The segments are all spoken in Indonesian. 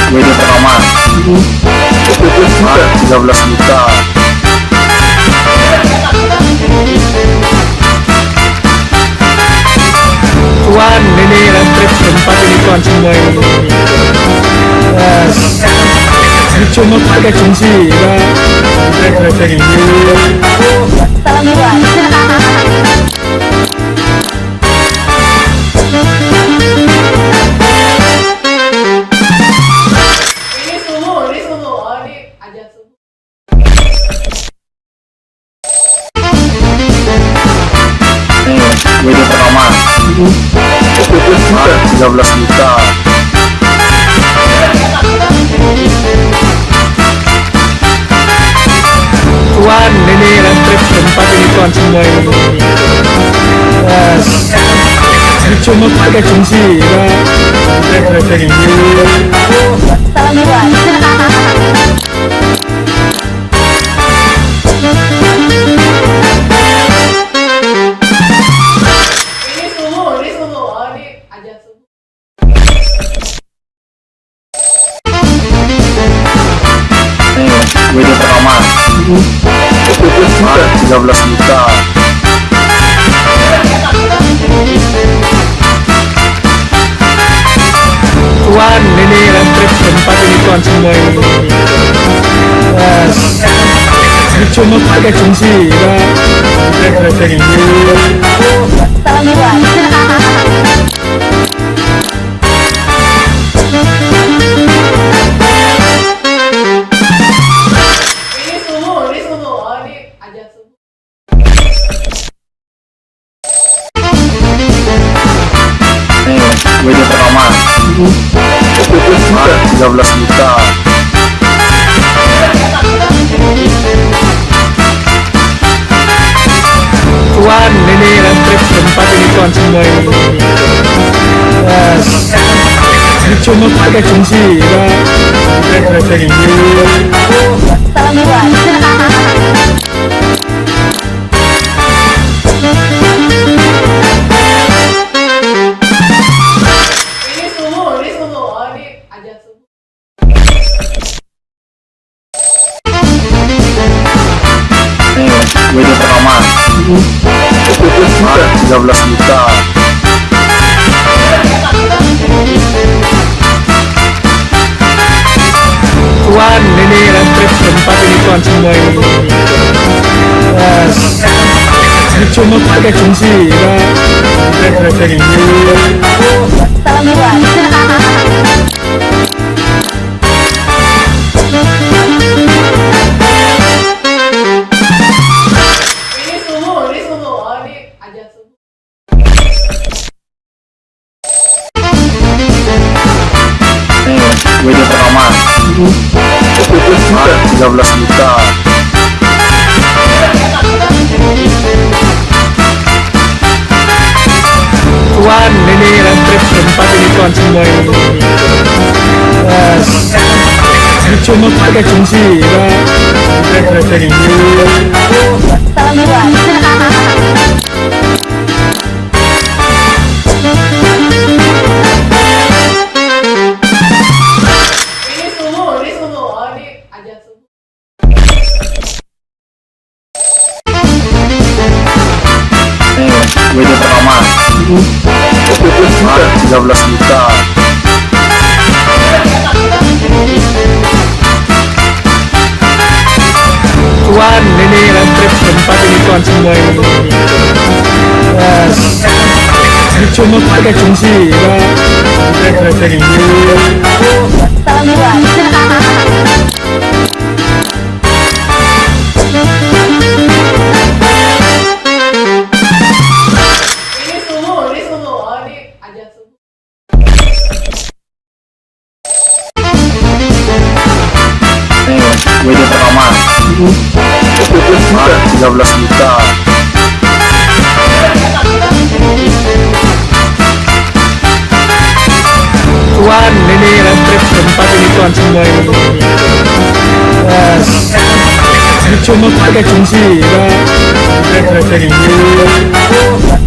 WD pertama 13 juta. Tuan, ini trip tempat ini tuan semua ini. Cuma pakai kunci, trip ini. Salam Iwan. Ini suhu. Oh, ini ajak suhu. WD pertama 13 juta. Tuan, ini trip tempat ini tuan semua ini. Cuma pakai kunci, trip ini. Salam Iwan. Ini suhu. Oh, ini ajak suhu. WD pertama 13 juta. Tuan, ini trip tempat ini tuan semua ini. Cuma pakai kunci, trip ini. Salam Iwan. Ini suhu. Oh, ini ajak suhu. WD pertama 13 juta. Tuan, ini trip tempat ini tuan semua ini. Cuma pakai kunci, trip ini. Salam Iwan. Ini suhu. Oh, ini ajak suhu. WD pertama 13 juta. Tuan, ini trip tempat ini tuan semua ini. Cuma pakai kunci, trip ini. Salam Iwan. Ini suhu. Oh, ini ajak suhu. WD pertama 13 juta. Tuan, ini trip tempat ini tuan semua ini. Cuma pakai kunci, trip ini. Salam Iwan. Ini suhu. Oh, ini ajak suhu. WD pertama 13 juta. Tuan, ini trip tempat ini tuan semua ini. Cuma pakai kunci, trip ini. Salam Iwan. Ini suhu. Oh, ini ajak suhu. WD pertama 13 juta. Tuan, ini trip tempat ini tuan semua ini. Cuma pakai kunci, trip ini.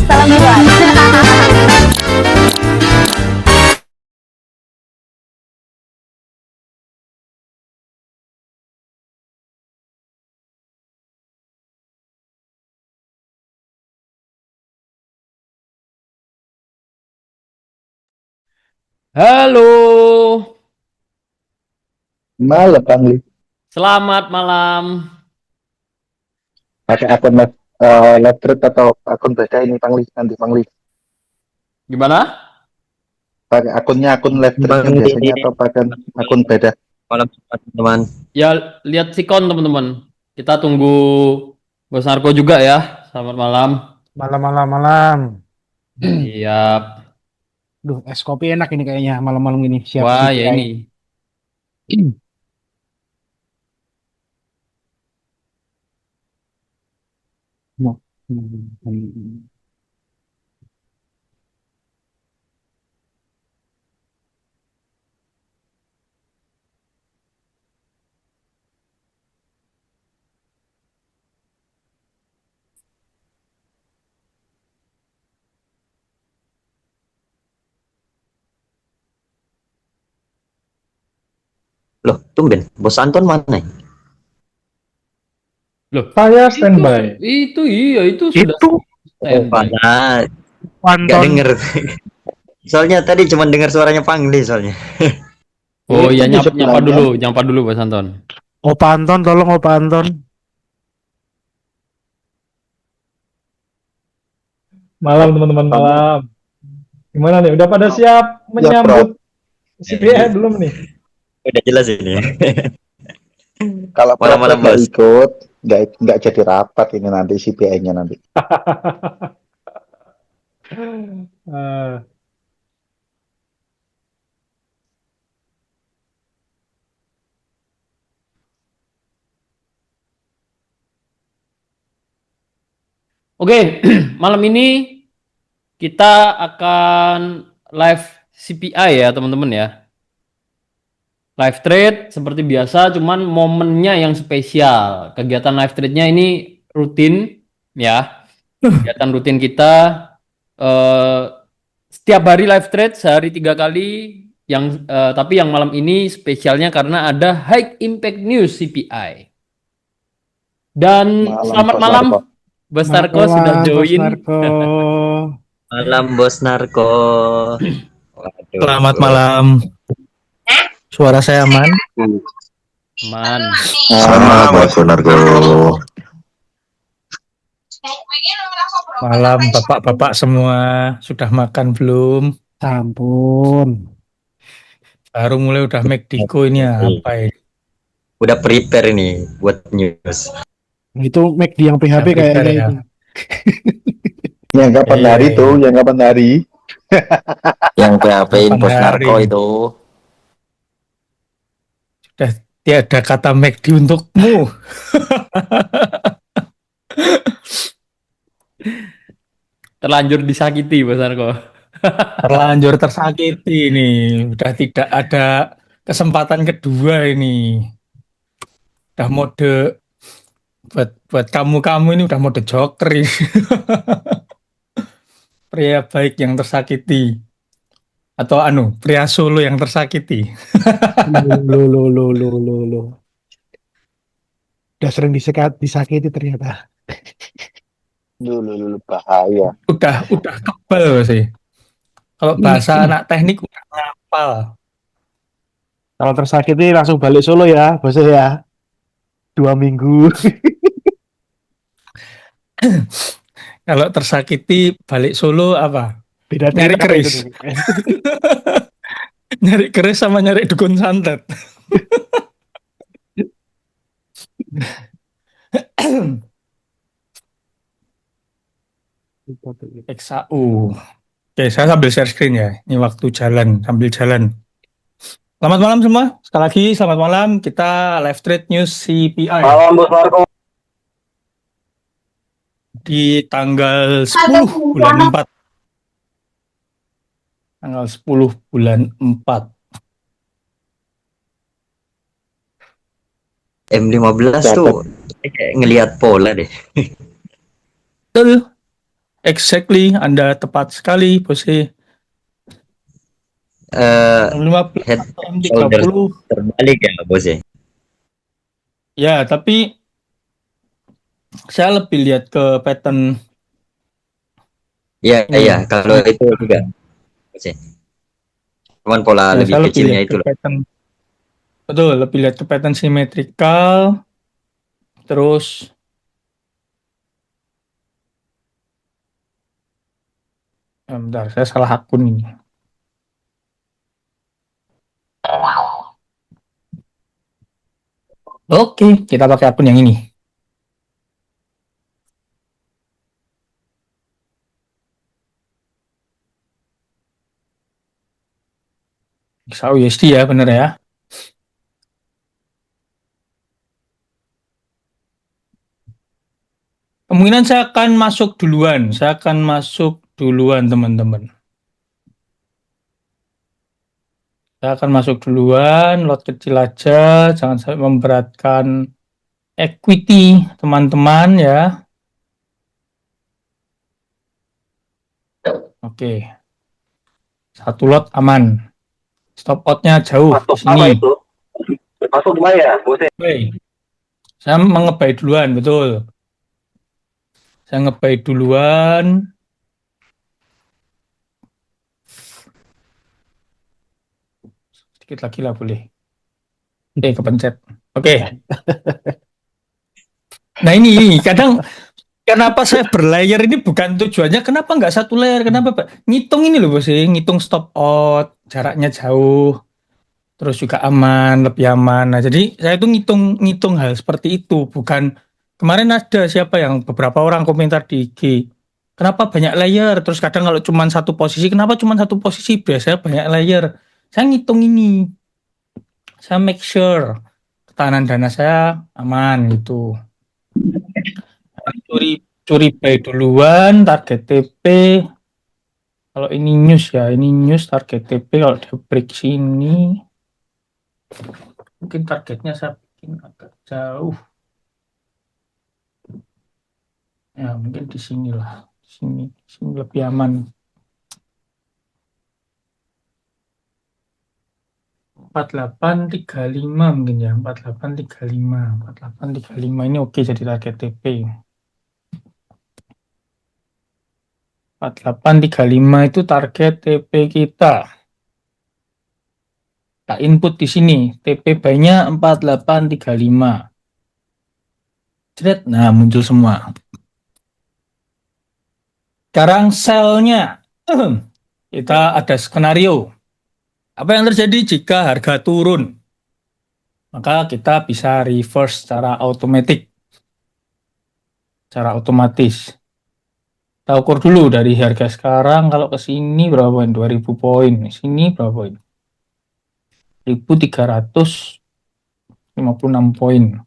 Salam Iwan. Halo, Malam Pangli. selamat malam. Pakai akun live thread atau akun beda ini Pangli nanti Pangli. Gimana? Pakai akunnya akun live thread yang Bang di biasanya atau pakai akun beda. malam teman-teman. Ya, lihat sikon teman-teman. Kita tunggu Bos Narko juga ya. Selamat malam. Malam. Siap. Duh, es kopi enak ini kayaknya malam-malam ini. Siap Wah, ya CPI. ini. Loh, tumben. Bos Anton mana? Loh, Saya standby. itu iya, itu sudah Itu standby. Mana? Nggak Panton. denger. Soalnya tadi cuma dengar suaranya Pangli soalnya. Oh Itu ya, di nyapa sebelahnya. dulu Bos Anton. Opa Anton, tolong Opa Anton. Malam teman-teman malam. Gimana nih? Udah pada siap menyambut CPI belum nih? Udah jelas ini. Kalau Malam-malam, nggak Bos. ikut, nggak jadi rapat ini nanti CPI-nya nanti. Eh, Oke, malam ini kita akan live CPI ya teman-teman ya. Live trade seperti biasa, cuman momennya yang spesial. Kegiatan live trade-nya ini rutin ya. Kegiatan rutin kita eh, setiap hari live trade sehari 3 kali. Tapi yang malam ini spesialnya karena ada High Impact News CPI. Dan selamat Bos malam, Narko. Bos Narko sudah Bos join. Narko. Malam Bos Narko. Waduh. Selamat malam. Suara saya aman? Man. Sama Bos Narko. Malam bapak-bapak semua. Sudah makan belum? Ampun. Baru mulai udah make diko ini apa ini? Udah prepare ini buat news. Itu Mac di yang PHP Udah prepare kayaknya ya? itu. Yang kapan Iya, hari iya. tuh? Yang kapan hari? Yang PHP-in Bos Kapan Narko hari? itu. Sudah tiada kata make di untukmu. Terlanjur disakiti Bos Narko. Terlanjur tersakiti ini. Udah tidak ada kesempatan kedua ini. Udah mode buat kamu-kamu ini udah mode joker ini. Pria baik yang tersakiti. Atau pria solo yang tersakiti. Lo. Udah sering disakiti ternyata. Dulu bahaya. Udah kebal sih. Kalau bahasa anak teknik udah ngapal. Kalau tersakiti langsung balik Solo ya, bosnya ya. 2 minggu. Kalau tersakiti balik Solo apa? Beda Nyari cerita keris. itu. Nyari keris sama nyari dukun santet. XAU. Oke, saya sambil share screen ya. Ini waktu sambil jalan. Selamat malam semua. Sekali lagi selamat malam. Kita live trade news CPI. Malam Bos Narko. Di tanggal 10 bulan 4. Tanggal 10 bulan 4. M15 tuh kayak ngelihat pola deh. Betul. Exactly, Anda tepat sekali, Bose. M15 Head atau M30. terbalik ya, Bos ya. Ya, tapi saya lebih lihat ke pattern. Iya, kalau itu juga. Bos ya. Cuman pola lebih Saya kecilnya lihat itu ke loh. pattern, betul, lebih lihat ke pattern simetrikal, terus bentar, saya salah akun ini. Oke, kita pakai akun yang ini. XAUSD ya, bener ya. Kemungkinan saya akan masuk duluan. Saya akan masuk duluan, teman-teman. Saya akan masuk duluan, lot kecil aja, jangan sampai memberatkan equity teman-teman ya. Oke. Satu lot aman. Stop out-nya jauh di sini. Masuk gimana ya? Oke. Saya mengebay duluan, betul. Saya ngebay duluan. Sedikit lagi lah boleh. Kepencet. Oke. Nah ini kadang kenapa saya berlayer ini bukan tujuannya, kenapa nggak satu layer, kenapa Pak? Ngitung ini loh bos, ngitung stop out, jaraknya jauh, terus juga aman, lebih aman. Nah jadi saya itu ngitung hal seperti itu, bukan kemarin ada siapa yang beberapa orang komentar di IG, kenapa banyak layer, terus kadang kalau cuma satu posisi, kenapa cuma satu posisi, biasanya banyak layer. Saya ngitung ini, saya make sure ketahanan dana saya aman gitu. Curi buy duluan, target TP. Kalau ini news ya, ini news target TP. Kalau di break sini, mungkin targetnya saya bikin agak jauh. Ya mungkin di sini lah, sini lebih aman. 4835 mungkin ya, 4835 ini oke jadi target TP. 4835 itu target TP kita. Kita input di sini, TP buy-nya 4835. Jret, nah muncul semua. Sekarang sell-nya. Kita ada skenario. Apa yang terjadi jika harga turun? Maka kita bisa reverse secara otomatis. Kita ukur dulu dari harga sekarang, kalau ke sini berapa poin? 2000 poin. Sini berapa poin? 1356 poin.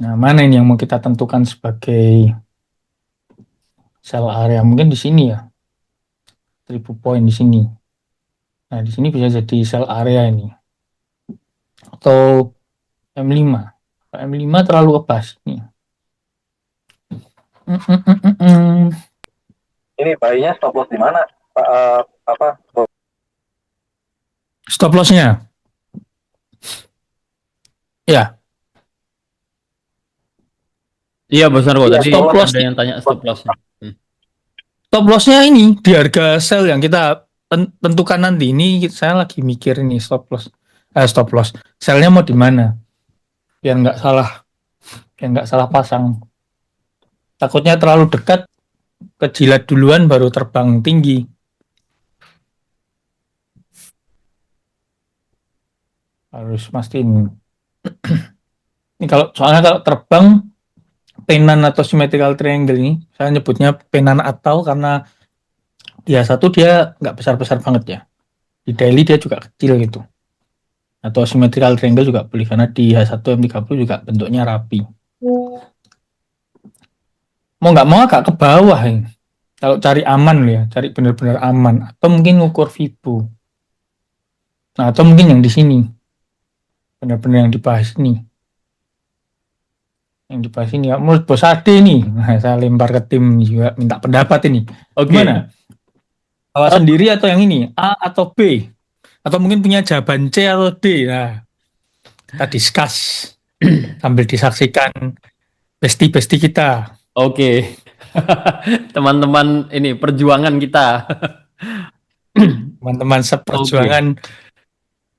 Nah, mana ini yang mau kita tentukan sebagai sell area? Mungkin di sini ya. 1000 poin di sini. Nah, di sini bisa jadi sell area ini. Atau M5. M5 terlalu kebas nih. Ini bayinya stop loss di mana? Apa? Stop loss-nya. Ya. Iya Bos Narko, tadi stop loss. ada yang tanya stop loss-nya. Stop loss-nya ini di harga sell yang kita tentukan nanti. Ini saya lagi mikir ini stop loss. Sell-nya mau di mana? Biar nggak salah pasang. Takutnya terlalu dekat, kejilat duluan baru terbang tinggi. Harus mastiin. Ini soalnya kalau terbang penan atau symmetrical triangle ini, saya nyebutnya penan atau karena dia satu dia nggak besar-besar banget ya. Di daily dia juga kecil gitu. Atau symmetrical triangle juga boleh karena di H1 M30 juga bentuknya rapi. Mau nggak mau agak ke bawah ini. Kalau cari aman ya, cari benar-benar aman. Atau mungkin ngukur Fibo. Nah, atau mungkin yang di sini. Benar-benar yang dibahas ini. Yang dibahas ini. Ya, menurut Bos Ade nih. Nah, saya lempar ke tim juga minta pendapat ini. Oke. Gimana? Bawa sendiri atau yang ini? A atau B? Atau mungkin punya jawaban C atau D? Nah, kita discuss sambil disaksikan besti-besti kita. Oke. Teman-teman ini perjuangan kita. Teman-teman seperjuangan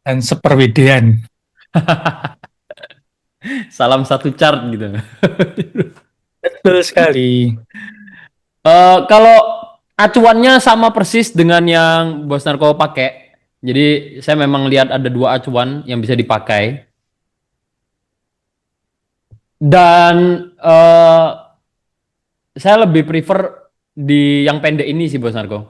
dan seperwedean. Salam satu chart gitu. Betul sekali. Kalau acuannya sama persis dengan yang Bos Narko pakai. Jadi saya memang lihat ada 2 acuan yang bisa dipakai. Dan saya lebih prefer di yang pendek ini sih Bos Narko.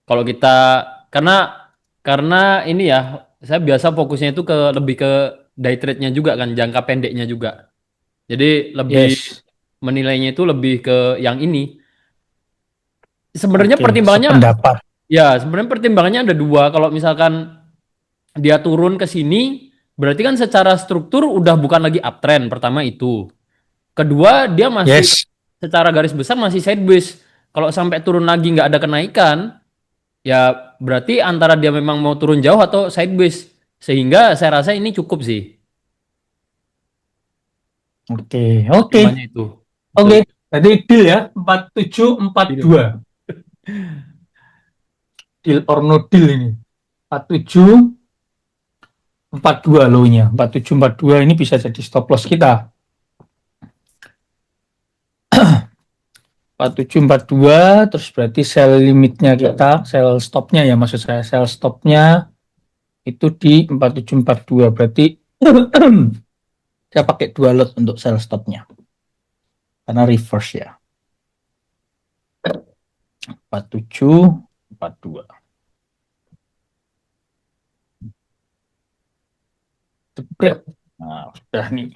Kalau kita karena ini ya, saya biasa fokusnya itu lebih ke day trade-nya juga kan, jangka pendeknya juga. Jadi lebih Yes. menilainya itu lebih ke yang ini. Sebenarnya Oke, pertimbangannya sependapat. ya, sebenarnya pertimbangannya ada 2. Kalau misalkan dia turun ke sini, berarti kan secara struktur udah bukan lagi uptrend. Pertama itu. Kedua, dia masih Yes. secara garis besar masih sideways. Kalau sampai turun lagi nggak ada kenaikan, ya berarti antara dia memang mau turun jauh atau sideways. Sehingga saya rasa ini cukup sih. Oke. Pertimbangannya itu. Oke. Berarti deal ya, 4742. Deal or no deal ini. 4742 low-nya. 4742 ini bisa jadi stop loss kita. 4742 terus berarti sell limitnya kita, sell stopnya ya, maksud saya sell stopnya itu di 4742, berarti saya pakai 2 lot untuk sell stopnya karena reverse ya. 4742 Jebret. Nah, sudah nih.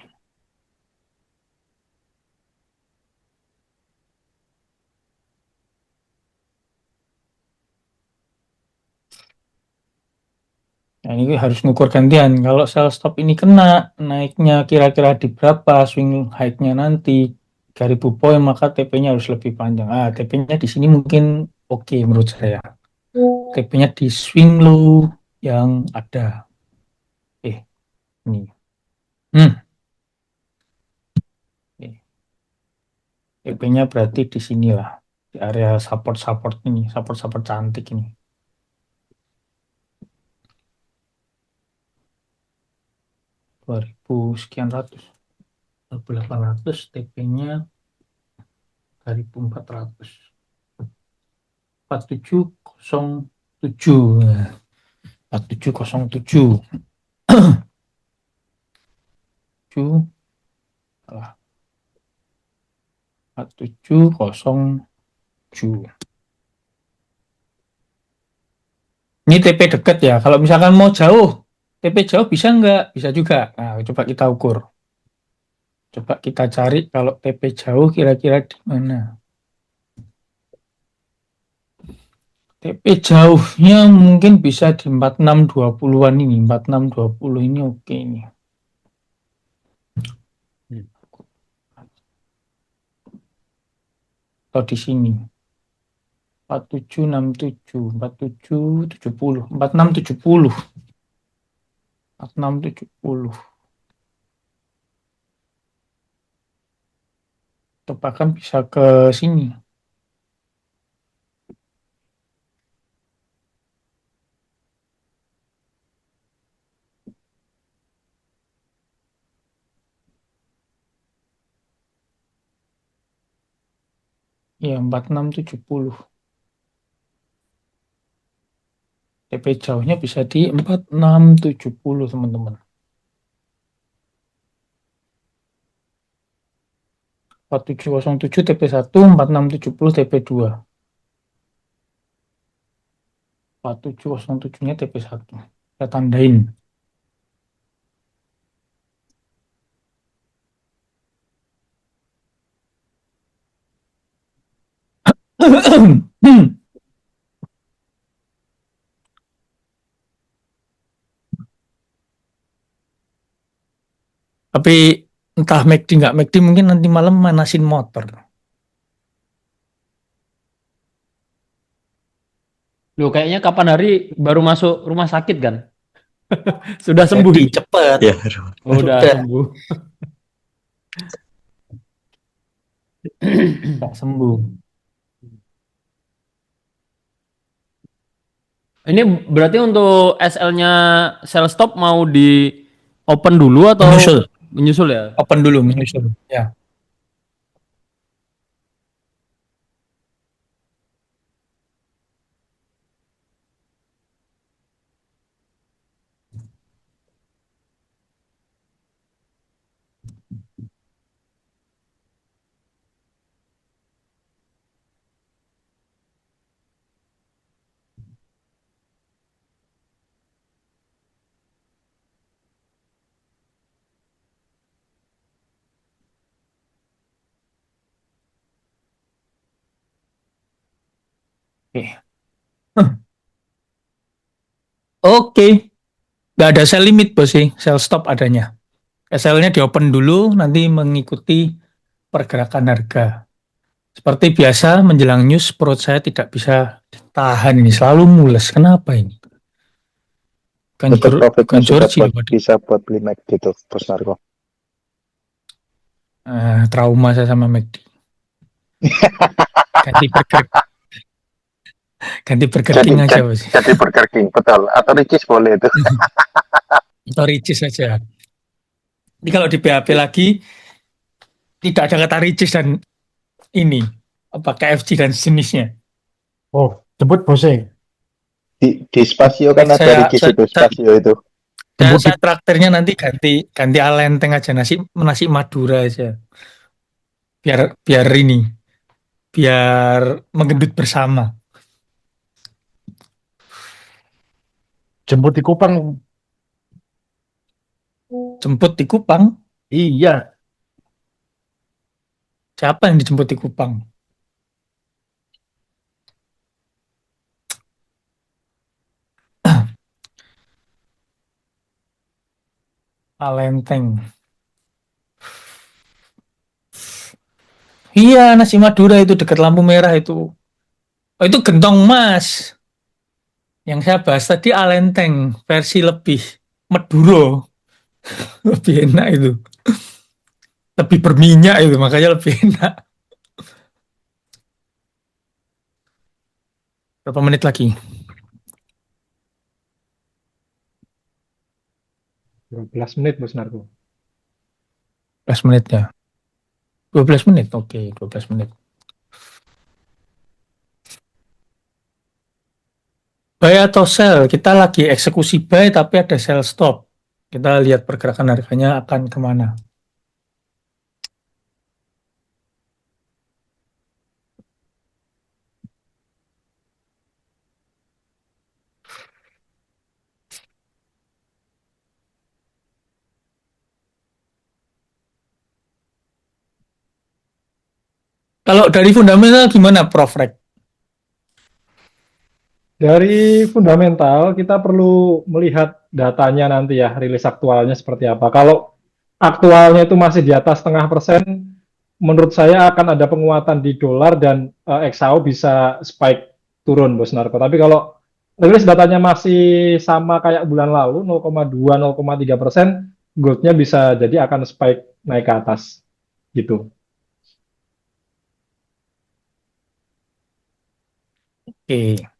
Nah, ini harus ngukur gantian. Kalau sell stop ini kena, naiknya kira-kira di berapa, swing high-nya nanti 3.000 poin, maka TP-nya harus lebih panjang. TP-nya di sini mungkin oke menurut saya. TP-nya di swing low yang ada. Ini. TP-nya berarti di sini lah, di area support-support ini, support-support cantik ini. 2000 sekian ratus, 800, TP-nya 1400, 4707, 4707, 4707. Ini TP dekat ya. Kalau misalkan mau jauh, TP jauh bisa nggak? Bisa juga. Nah, coba kita ukur. Coba kita cari kalau TP jauh kira-kira di mana. TP jauhnya mungkin bisa di 4620-an ini. 4620 ini oke ini. Atau di sini. 4767, 4770, 4670. 4670. Tepakan bisa ke sini. Ya, 4670. TP jauhnya bisa di 4670, teman-teman. 4707 TP1, 4670 TP2. 4707-nya TP1. Saya tandain. Tapi entah McD nggak McD, mungkin nanti malam manasin motor. Loh, kayaknya kapan hari baru masuk rumah sakit kan? Sudah sembuh. Jadi cepet. Ya, Oh, udah Udah. sembuh. nggak sembuh. Ini berarti untuk SL-nya sell stop mau di open dulu atau Menyusul. menyusul ya? Open dulu, menyusul. Ya. Oke. Oke. Nggak ada sell limit, bos sih. Sell stop adanya. SL-nya di open dulu, nanti mengikuti pergerakan harga. Seperti biasa, menjelang news, perut saya tidak bisa ditahan ini. Selalu mules. Kenapa ini? Itu profitnya juga Georgie, buat, bisa buat beli McD tuh, Bos Narko. trauma saya sama McD. Ganti burger. Ganti Burger King aja, bos. Jadi Burger King, betul. Atau Ricis boleh itu. Atau Ricis aja. Jadi kalau di BAP lagi, tidak ada kata Ricis dan ini. Apa KFC dan sejenisnya. Oh, jemput bosnya. Di Spasio kan ada Saya- Ricis saya- itu, Spasio itu. Saya traktirnya nanti ganti alenteng aja, nasi Madura aja. Biar ini. Biar menggendut bersama. Jemput di Kupang. Jemput di Kupang. Iya. Siapa yang dijemput di Kupang? Alenteng. Iya, nasi Madura itu dekat lampu merah itu. Oh, itu gentong mas. Yang saya bahas tadi alenteng, versi lebih Maduro. Lebih enak itu. Lebih berminyak itu, makanya lebih enak. Berapa menit lagi? 12 menit, Bos Narko. 12 menit ya. 12 menit, oke, 12 menit. Buy atau sell, kita lagi eksekusi buy tapi ada sell stop. Kita lihat pergerakan harganya akan kemana. Kalau dari fundamental gimana, Prof. Rek? Dari fundamental, kita perlu melihat datanya nanti ya, rilis aktualnya seperti apa. Kalau aktualnya itu masih di atas 0,5%, menurut saya akan ada penguatan di dolar dan XAU bisa spike turun, Bos Narko. Tapi kalau rilis datanya masih sama kayak bulan lalu, 0,2, 0,3%, goldnya bisa jadi akan spike naik ke atas. Gitu. Oke.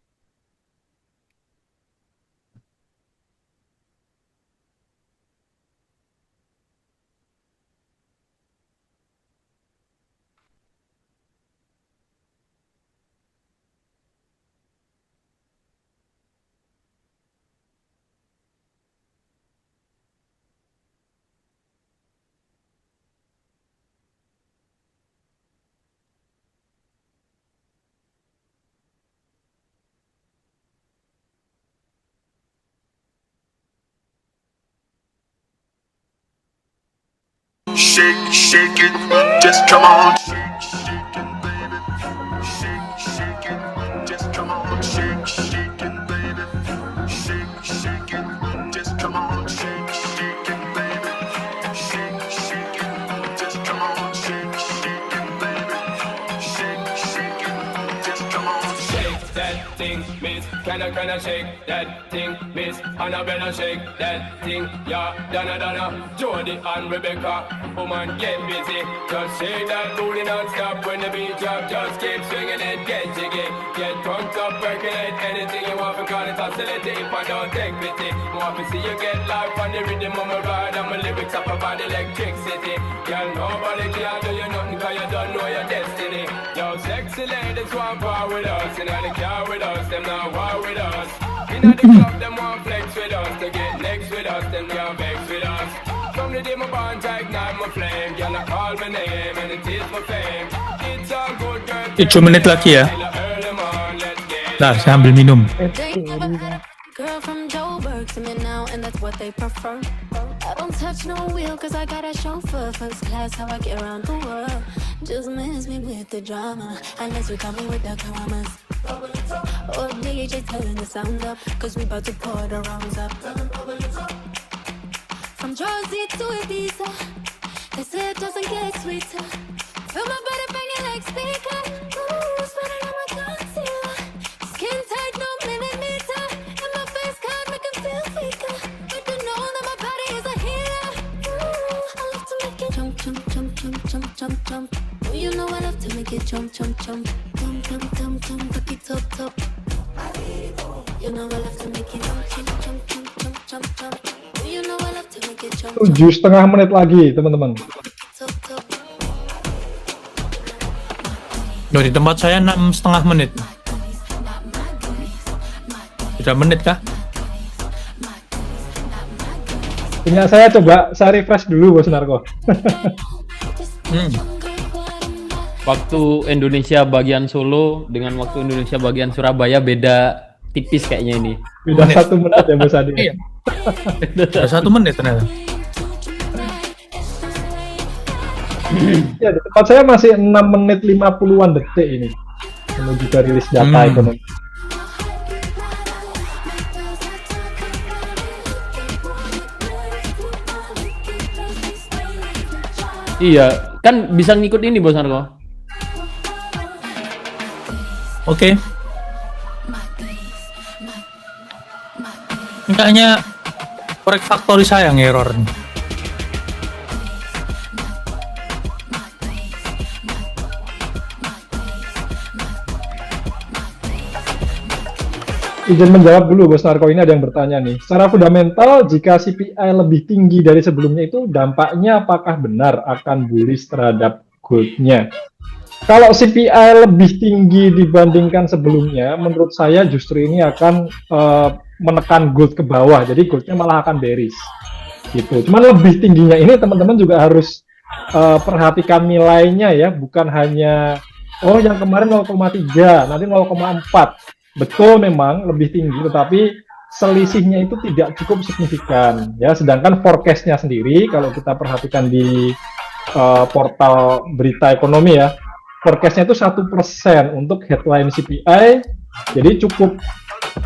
Shake, shake it, just come on. Shake, shake it, baby. Shake, shake it, just come on. Shake, shake it, baby. Shake, shake it, just come on. Shake, shake it, baby. Shake, shake it, just come on. Shake, shake it, baby. Shake, shake it, just come on. Shake that thing. thing, miss. Can I shake that thing, miss? Annabella shake that thing, yeah. Donna, Jody and Rebecca, woman get busy. Just shake that booty non-stop when the beat drop. Just keep swinging it, get jiggy. Get drunk up, percolate anything you want because it's oscillating. If I don't take pity, more to see you get life on the rhythm of my ride and my lyrics up about electricity. Girl, nobody can do you nothing cause you don't know your destiny. Yo, sexy ladies want war with us, and they care with us, them not war with us. In the club, them want flex with us, to get next with us, them can't vex with us. From the day my bond, I ignite my flame. Girl, I call my name, and it is my fame. It's a good girl. 7 menit lagi ya. Early morning, let's get Nah, saya ambil minum. Girl from Joburg to me now, and that's what they prefer. I don't touch no wheel, cause I got a chauffeur. First class, how I get around the world. Just miss me with the drama, unless you come with the dramas. Oh, DJ, turn the sound up, cause we about to pour the rounds up. From Jersey to Ibiza, they say it doesn't get sweeter. Feel my body banging like speaker. Ooh, spinning on my concealer. Skin tight, no millimeter. And my face can't make it feel weaker. But you know that my body is a healer. Ooh, I love to make it jump, jump, jump, jump, jump, jump, jump. Oh, you know I love to make it jump, jump, jump. Jump, jump, jump, jump, back it up, top. You know I love to make it jump, jump, jump, jump, jump, jump, jump. Oh, you know I love to make it jump, jump, 7,5 menit lagi, teman-teman. top, top. Loh, di tempat saya 6,5 menit. Sudah menit kah? Punya saya coba saya refresh dulu, Bos Narko. Waktu Indonesia bagian Solo dengan waktu Indonesia bagian Surabaya beda tipis kayaknya ini. Beda 1 menit ya, Bos Adi. Iya. Sudah 1 menit ternyata. Ya, di tempat saya masih 6 menit 50-an detik ini menuju ke rilis data ekonomi. Iya, kan bisa ngikut ini Bos Narko. Oke. Kayaknya korek factory saya yang error nih. Izin menjawab dulu, Bos Narko. Ini ada yang bertanya nih. Secara fundamental, jika CPI lebih tinggi dari sebelumnya itu dampaknya apakah benar akan bullish terhadap gold-nya? Kalau CPI lebih tinggi dibandingkan sebelumnya, menurut saya justru ini akan menekan gold ke bawah. Jadi gold-nya malah akan bearish. Gitu. Cuman lebih tingginya ini teman-teman juga harus perhatikan nilainya ya. Bukan hanya, oh yang kemarin 0,3, nanti 0,4. Betul memang lebih tinggi, tetapi selisihnya itu tidak cukup signifikan ya. Sedangkan forecast-nya sendiri kalau kita perhatikan di portal berita ekonomi ya, forecast-nya itu 1% untuk headline CPI, jadi cukup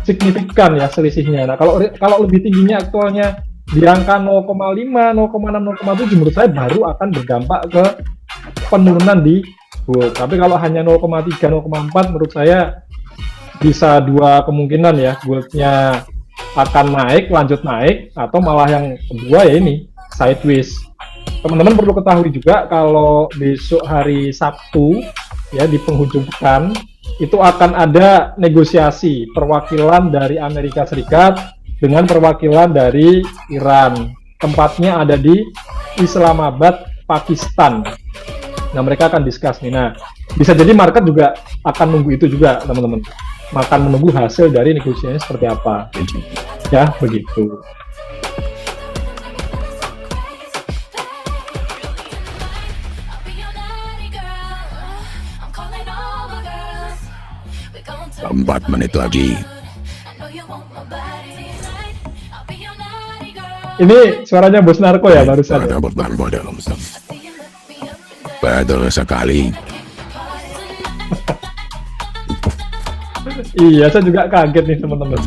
signifikan ya selisihnya. Nah kalau lebih tingginya aktualnya di angka 0,5, 0,6, 0,7 menurut saya baru akan berdampak ke penurunan di gold. Tapi kalau hanya 0,3, 0,4 menurut saya bisa 2 kemungkinan ya, goldnya akan naik, lanjut naik, atau malah yang kedua ya ini, sideways. Teman-teman perlu ketahui juga kalau besok hari Sabtu ya di penghujung pekan itu akan ada negosiasi perwakilan dari Amerika Serikat dengan perwakilan dari Iran. Tempatnya ada di Islamabad, Pakistan. Nah mereka akan discuss nih. Nah bisa jadi market juga akan nunggu itu juga teman-teman. Makan menunggu hasil dari negosiasinya seperti apa. Ya, begitu. Empat menit lagi. Ini suaranya Bos Narko ya barusan. Betul sekali. Iya, saya juga kaget nih teman-teman.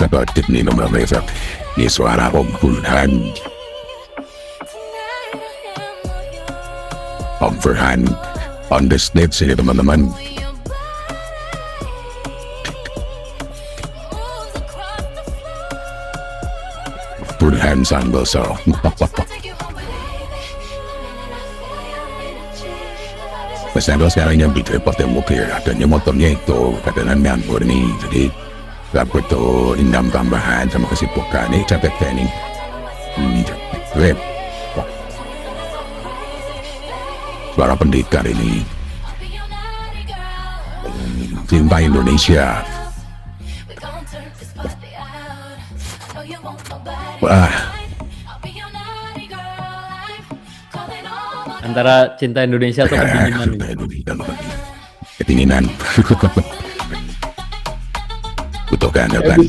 kapatid ni Lumamesa ni suara Om Burhan. Om Burhan on the stage ini teman-teman. Burhan Santoso. Pasando sekarang yang bikin partai mukir adanya motornya itu kadang-kadang murni, jadi dapat itu indam tambahan sama kesibukan ini capek training. Web suara pendekar ini cinta Indonesia. Wah, Antara cinta Indonesia atau kedinginan ini? Kedinginan. Butuhkan Ya, kan?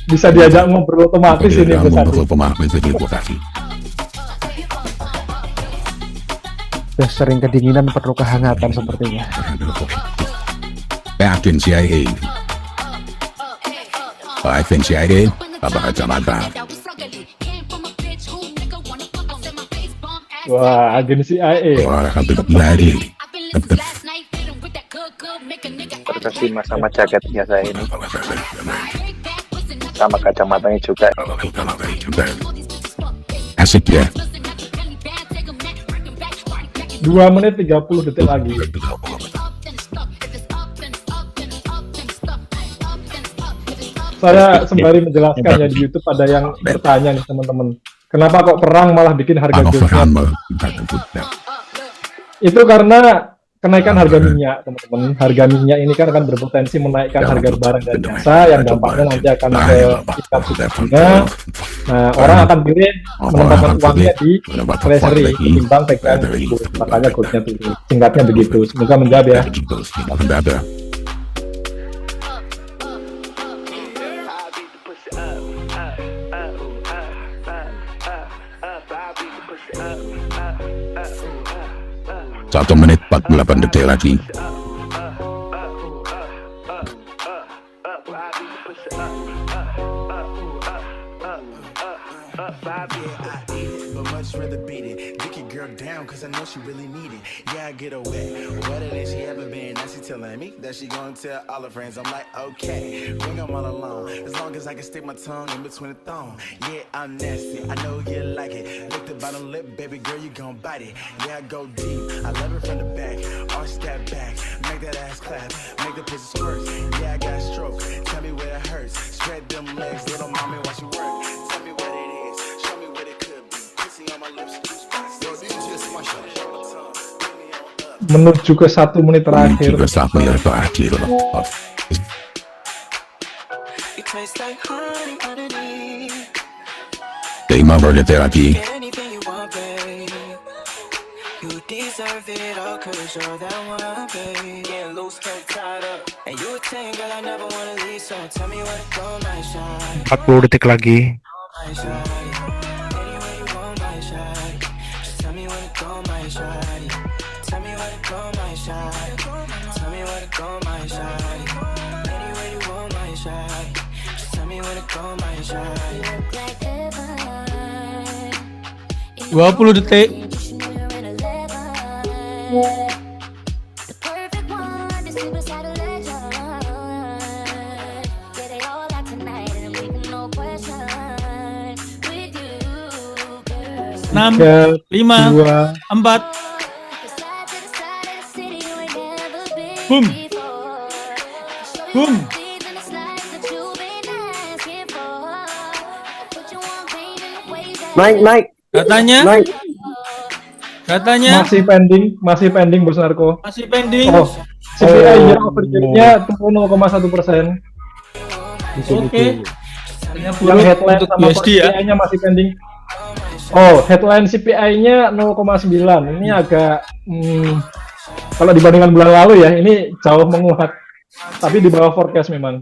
bisa diajak ngobrol otomatis ini Bos Adi. Pemahaman jadi kasih. Udah sering kedinginan perlu kehangatan sepertinya. Agen CIA. Agen CIA. Apa kacamata? Wah, agen CIA. Wah, hampir lari. Terkesima sama jaketnya saya ini, sama kacamatanya juga. Asik ya. 2 menit 30 detik lagi. Saya sembari menjelaskannya di YouTube ada yang bertanya nih teman-teman. Kenapa kok perang malah bikin harga goldnya? Itu karena kenaikan harga minyak, teman-teman. Harga minyak ini kan akan berpotensi menaikkan harga barang dan jasa yang dampaknya nanti akan ke tingkat suku bunga. Nah, orang akan pilih menempatkan uangnya di treasury ketimbang pegang gold. Makanya goldnya turun. Singkatnya begitu. Semoga menjawab ya. Satu menit 48 detik lagi. Much rather beat it. Dick your girl down, cause I know she really need it. Yeah, I get her wet. Wetter than she ever been. Now she telling me that she gonna tell all her friends. I'm like, okay, bring them all along. As long as I can stick my tongue in between the thong. Yeah, I'm nasty. I know you like it. Lick the bottom lip, baby girl, you gon' bite it. Yeah, I go deep. I love it from the back. Arch that back. Make that ass clap. Make the pussy squirt. Yeah, I got stroke. Tell me where it hurts. Spread them legs. Little mommy, watch you work. Tell me what it is. Show me what it could be. Kissing on my lips. Menuju ke 1 menit terakhir. Juga sampai yang terakhir. Lima menit lagi. Empat 40 detik lagi. Dua 20 detik. Enam, 5, 4. Boom. Boom. Naik. Katanya Masih pending Bos Narko. masih pending. Oh, CPI year over year-nya turun 0,1%. Oke. Yang headline untuk sama USD ya. CPI-nya masih pending. Oh, headline CPI-nya 0,9. Ini agak kalau dibandingkan bulan lalu ya, ini jauh menguat. Tapi di bawah forecast memang.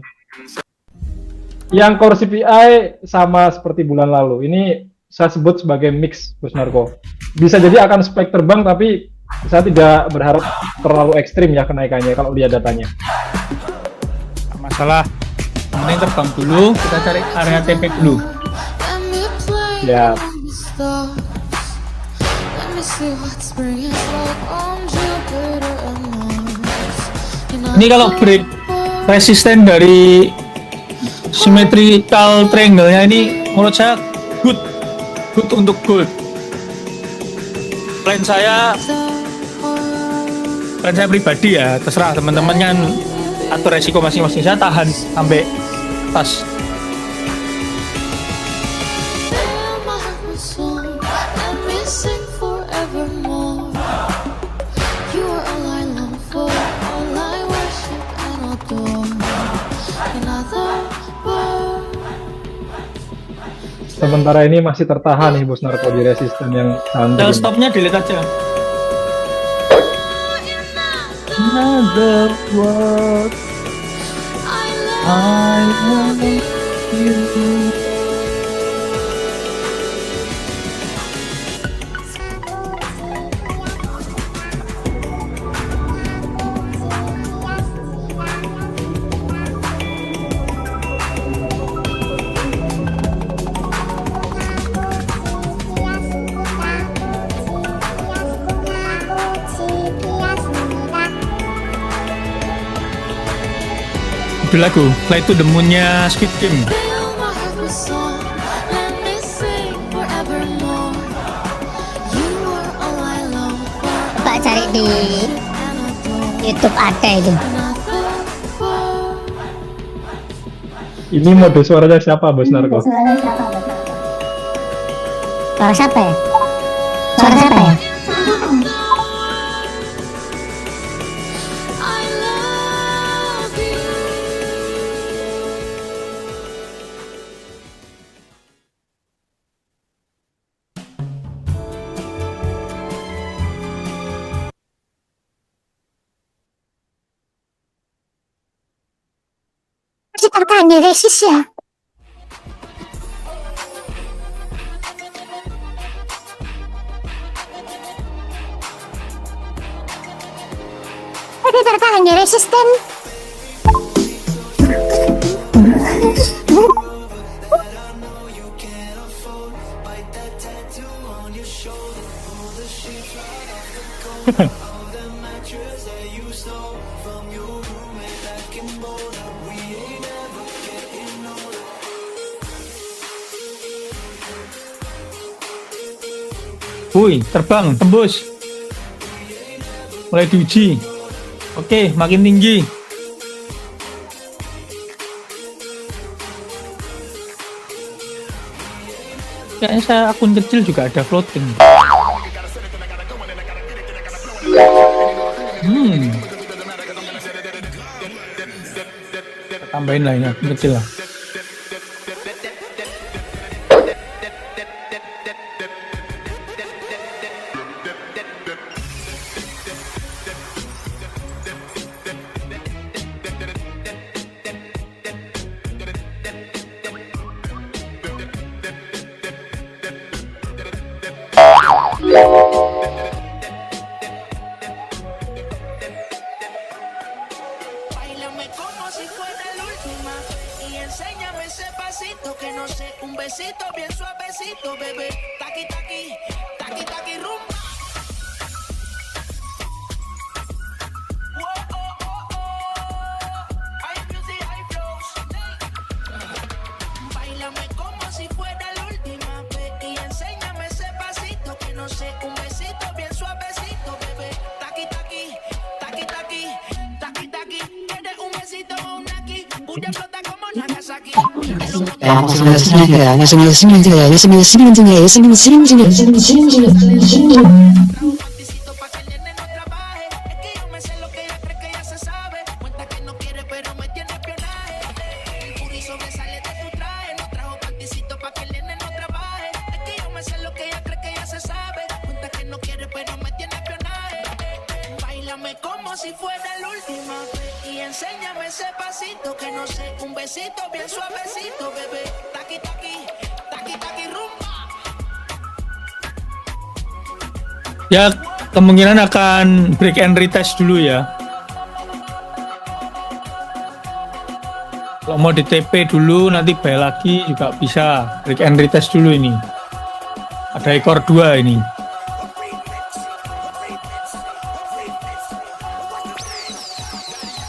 Yang core CPI sama seperti bulan lalu. Ini saya sebut sebagai mix, Bos Narko. Bisa jadi akan spike terbang, tapi saya tidak berharap terlalu ekstrim ya kenaikannya kalau lihat datanya. Masalah temen-temen yang terbang dulu, kita cari area TP dulu. Let me play Ya. in the stars. Let me see what spring is like on Jupiter and Mars. Ini kalau break resisten dari symmetrical triangle-nya ini menurut saya good untuk gold. Plan saya pribadi ya, terserah teman-teman kan atur resiko masing-masing. Saya tahan sampai atas. Fill my heart with song. Let me sing forevermore. You are all I long for, all I worship and adore. In other words, Sementara ini masih tertahan nih Bos Narko di resisten yang Tel cantik. stopnya delete aja. Another world I I want you. Judul lagu Fly to the Moon-nya Squid Game. fill my heart with song. Let me sing forevermore. You are all I long for, Pak cari di and adore. YouTube ada itu. In other words, Ini mode suaranya siapa Bos Narko? Suara siapa ya? Suara siapa ya? I love you. Masih tertahan di resist ya? Masih tertahan di resisten. Wih, terbang, tembus. Mulai diuji. Oke, makin tinggi. Kayaknya saya akun kecil juga ada floating. Kita tambahin lah ini akun kecil lah. Báilame como si fuera la última y enséñame ese pasito que no sé, un besito bien suavecito, bebé. Taqui taqui, taqui taqui rumba. Whoa, oh, oh, oh. Hay music, hay flows. Báilame como si fuera la última vez y enséñame ese pasito que no sé, un besito bien suavecito, bebé. Taqui taqui, taqui taqui, taqui taqui. ¿Quieres un besito o un aquí? Puya flota como Nagasaki. Particito pa' que el nene no trabaje. Es que yo me sé lo que ella cree que ya se sabe. Cuenta que no quiere pero me tiene espionaje. El booty sobresale de tu traje. No trajo particito pa' que el nene no trabaje. Es que yo me sé lo que ella cree que ya se sabe. Cuenta que no quiere pero me tiene espionaje. Báilame como si fuera la última vez y enséñame ese pasito que no sé, un besito bien suavecito, bebé. Taqui taqui, taqui taqui rumba. Ya, kemungkinan akan break and retest dulu ya. Kalau Kalau mau di TP dulu nanti bayar lagi juga bisa. Break and retest dulu ini. Ada ekor 2 ini.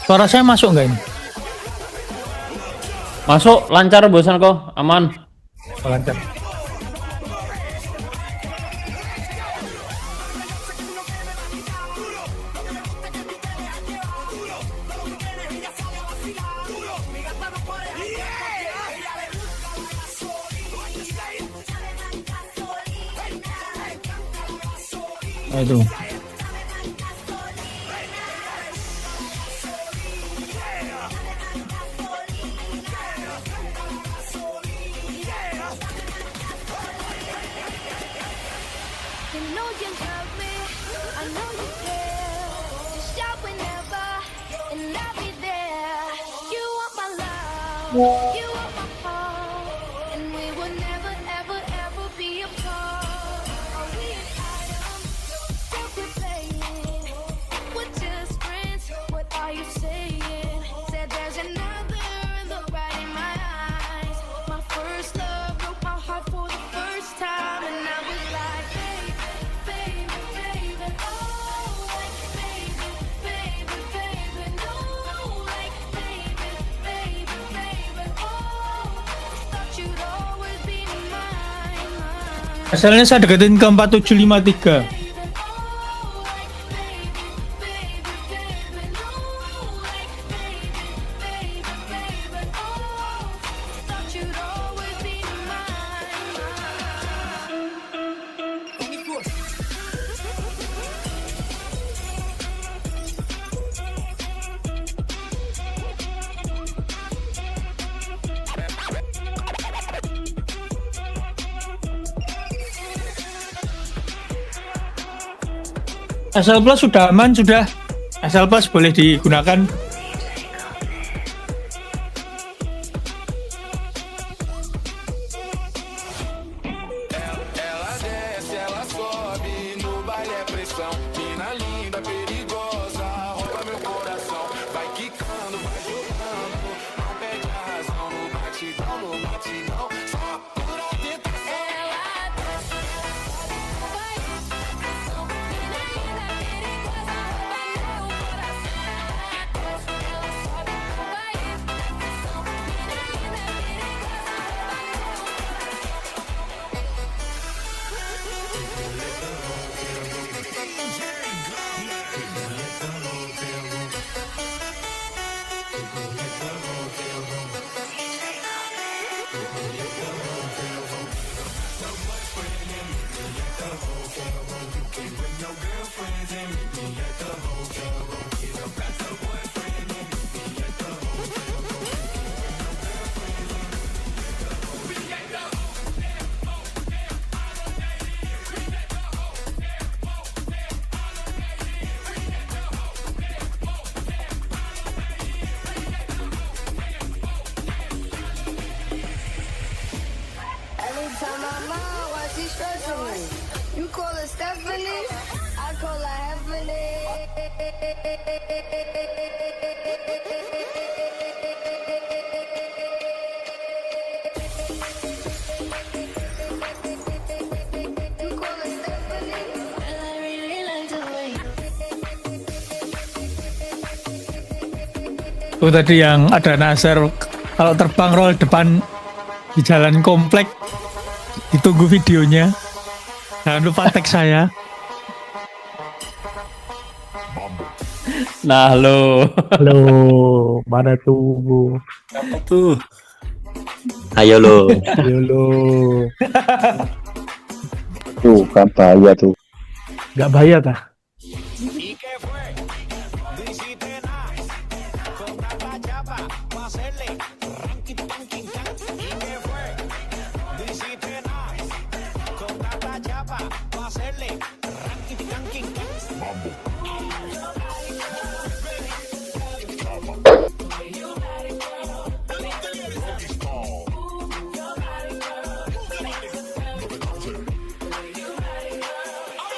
Suara saya masuk nggak ini? Masuk lancar bosan kok, aman. Lancar. Nah, itu. You know you love me, I know you care. Just shout whenever, and I'll be there. You want my love, you want my heart, and we will never, ever, ever be apart. Are we an item? Don't quit playing. We're just friends. What are you saying? Said there's another look right in my eyes. My first love broke my heart for the first time, and I was like, baby, baby, oh, like, baby, no, like, baby, oh, thought you'd always be mine. Asalnya saya deketin ke 4753. SL Plus sudah aman, sudah. SL Plus boleh digunakan. Ela desce, ela sobe, no baile é pressão. Mina linda, perigosa, rouba meu coração. Vai quicando, vai jogando, não perde a razão. No batidão, só por a tentação. Ela desce, vai, mina linda, perigosa, rouba meu coração. Ela sobe, vai, mina linda, perigosa, rouba meu coração. Anytime I'm out, why she stressing me? You call her Stephanie, I call her Heavenly. You call her Stephanie, and I really like the way. Tuh tadi yang ada Nasir kalau terbang roll depan di jalan komplek, ditunggu videonya. Jangan lupa tag saya. Nah, halo. Halo, mana tuh? Apa tuh? Ayo lo. Ayo lo. Tuh kan bahaya tuh. Gak bahaya tah?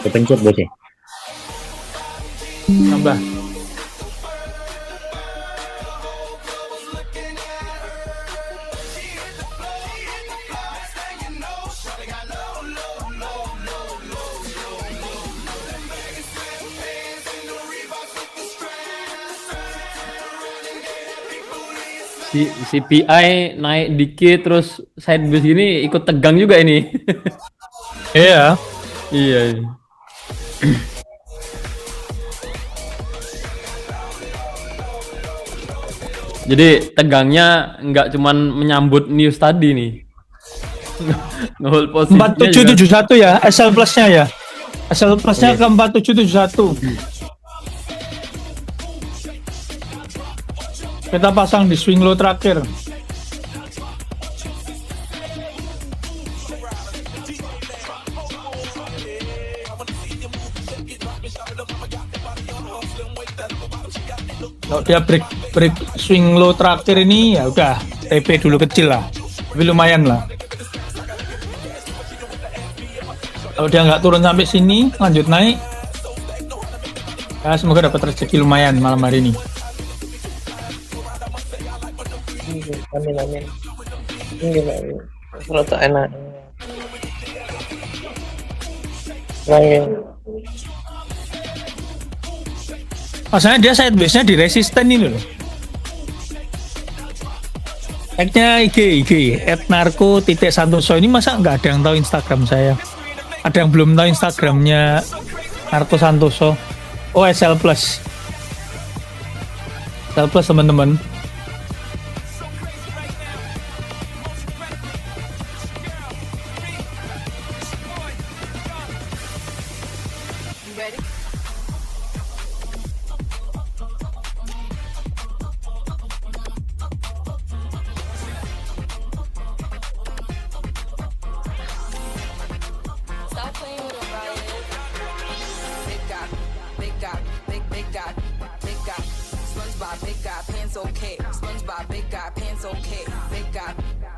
Kepencet bos ya. Tambah. Si CPI naik dikit terus side base gini ikut tegang juga ini. Iya. Iya. Jadi tegangnya nggak cuman menyambut news tadi nih. Ngehold posisinya 4771 ya, SL Plus-nya ya. SL Plus-nya ke 4771. Kita pasang di swing low terakhir. Kalau dia break swing low terakhir ini ya udah TP dulu kecil lah, tapi lumayan lah. Kalau dia nggak turun sampai sini, lanjut naik, ya semoga dapat rezeki lumayan malam hari ini. Amin. Amin. Rata enak. Amin. Masalahnya dia side base-nya di resisten ini loh. Tag-nya IG @narko_santoso ini masa nggak ada yang tahu Instagram saya? Ada yang belum tahu Instagramnya Narko Santoso? Oh, SL Plus. SL Plus teman-teman. Stop playing with a riot. Big guy, big guy, big guy, big guy. SpongeBob, big guy, pants okay. SpongeBob, big guy, pants okay. Big guy,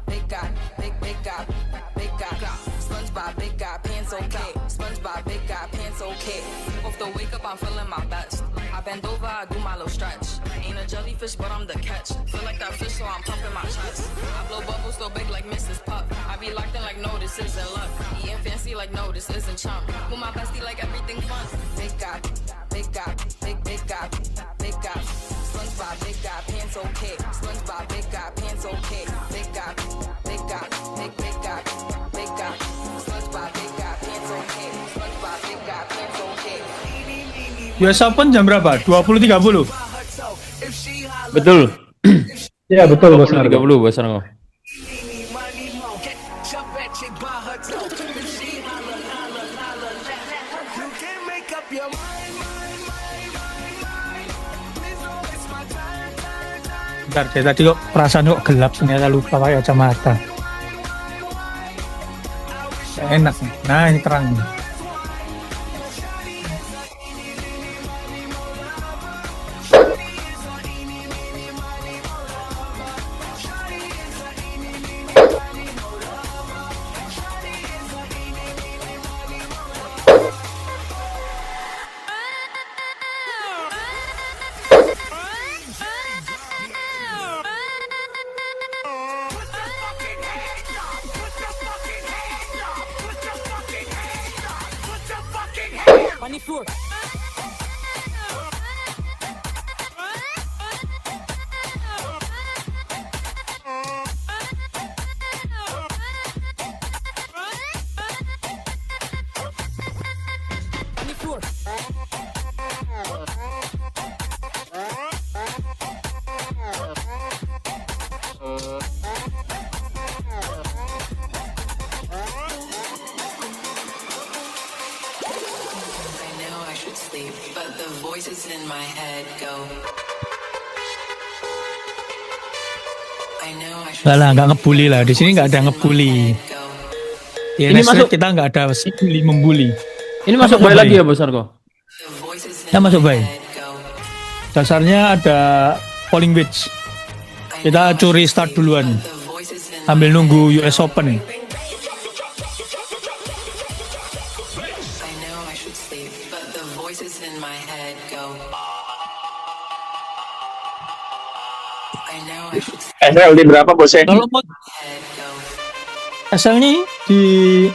big guy, big guy, big guy. SpongeBob, big guy, pants okay. SpongeBob, big guy, pants okay. Off the wake up, I'm feeling my best. I bend over, I do my little stretch. Ain't a jellyfish, but I'm the catch. Feel like that fish, so I'm pumping my chest. I blow bubbles so big like Mrs. Puff. I be locked in like no, this isn't luck. Eating fancy like no, this isn't chump. With my bestie like everything fun. Big guy, big guy, big guy, big guy. SpongeBob, big guy, pants okay. SpongeBob, big guy, pants okay. Big guy, big guy, big guy, big guy. SpongeBob, big guy, pants okay. SpongeBob, big guy, pants okay. US Open jam berapa? 20.30. Betul. Ya betul Bos 30 Narko. Bos Narko. Bentar, saya tadi kok perasaan kok gelap, ternyata lupa pakai kacamata. Ya, enak nih. Nah, ini terang nih. Enggak lah, nggak ngebully lah. Di sini nggak ada ngebully. Di Ini NS masuk- kita nggak ada si bully membuli. Ini masuk Masuk bayi lagi bayi. ya Bos Narko? Ya masuk baik. Dasarnya ada polling wedge. Kita curi start duluan. Sambil nunggu US Open. SL di berapa bosnya? Kalau mau asalnya di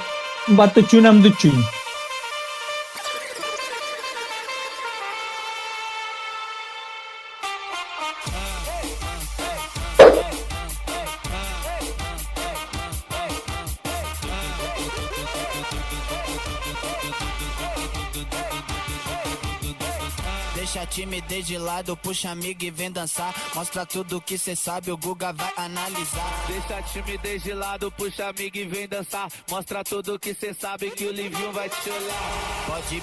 4767. Deixa a timidez de lado, puxa amigo e vem dançar. Mostra tudo que cê sabe, o Guga vai analisar. Deixa a timidez de lado, puxa amigo e vem dançar. Mostra tudo que cê sabe, que o Livinho vai te olhar. Pode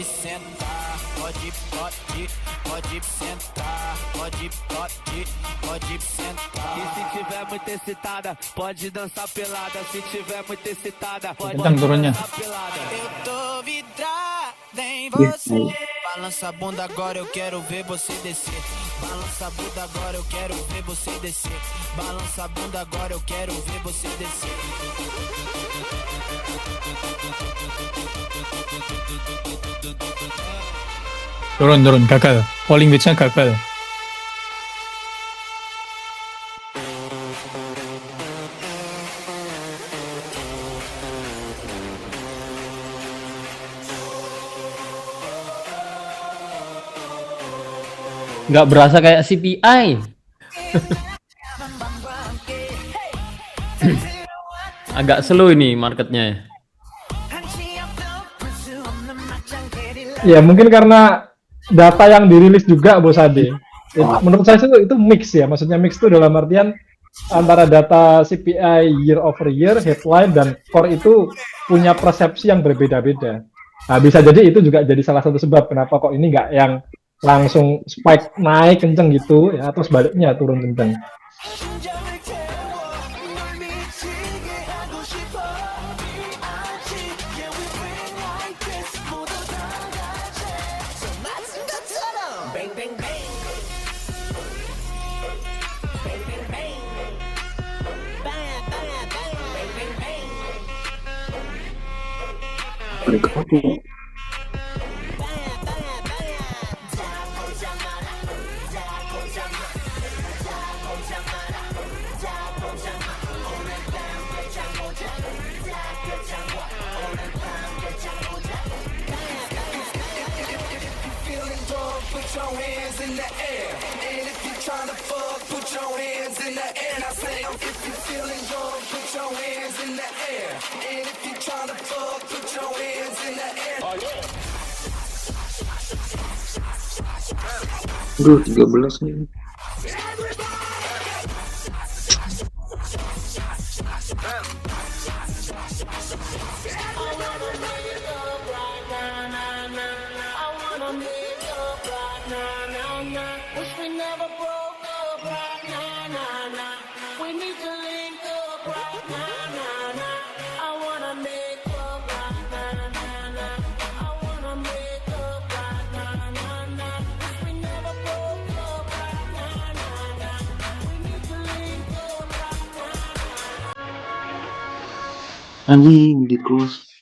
sentar. Pode sentar. Pode sentar. E se tiver muito excitada, pode dançar pelada. Se tiver muito excitada, pode Tentang turunnya. dançar pelada. Eu tô vidrada em você. Balança a bunda agora, eu quero ver você descer. Balança a bunda agora, eu quero ver você descer. Balança a bunda agora, eu quero ver você descer. Turun, gagal. Polling witch-nya gagal. Nggak berasa kayak CPI. Agak slow ini marketnya. Ya mungkin karena data yang dirilis juga Bos Ade. Menurut saya itu mix ya, maksudnya mix itu dalam artian antara data CPI year over year, headline dan core itu punya persepsi yang berbeda-beda. Nah bisa jadi itu juga jadi salah satu sebab kenapa kok ini nggak yang langsung spike naik kenceng gitu ya, atau sebaliknya turun kenceng. Aduh, 13 nih. Anjing di close.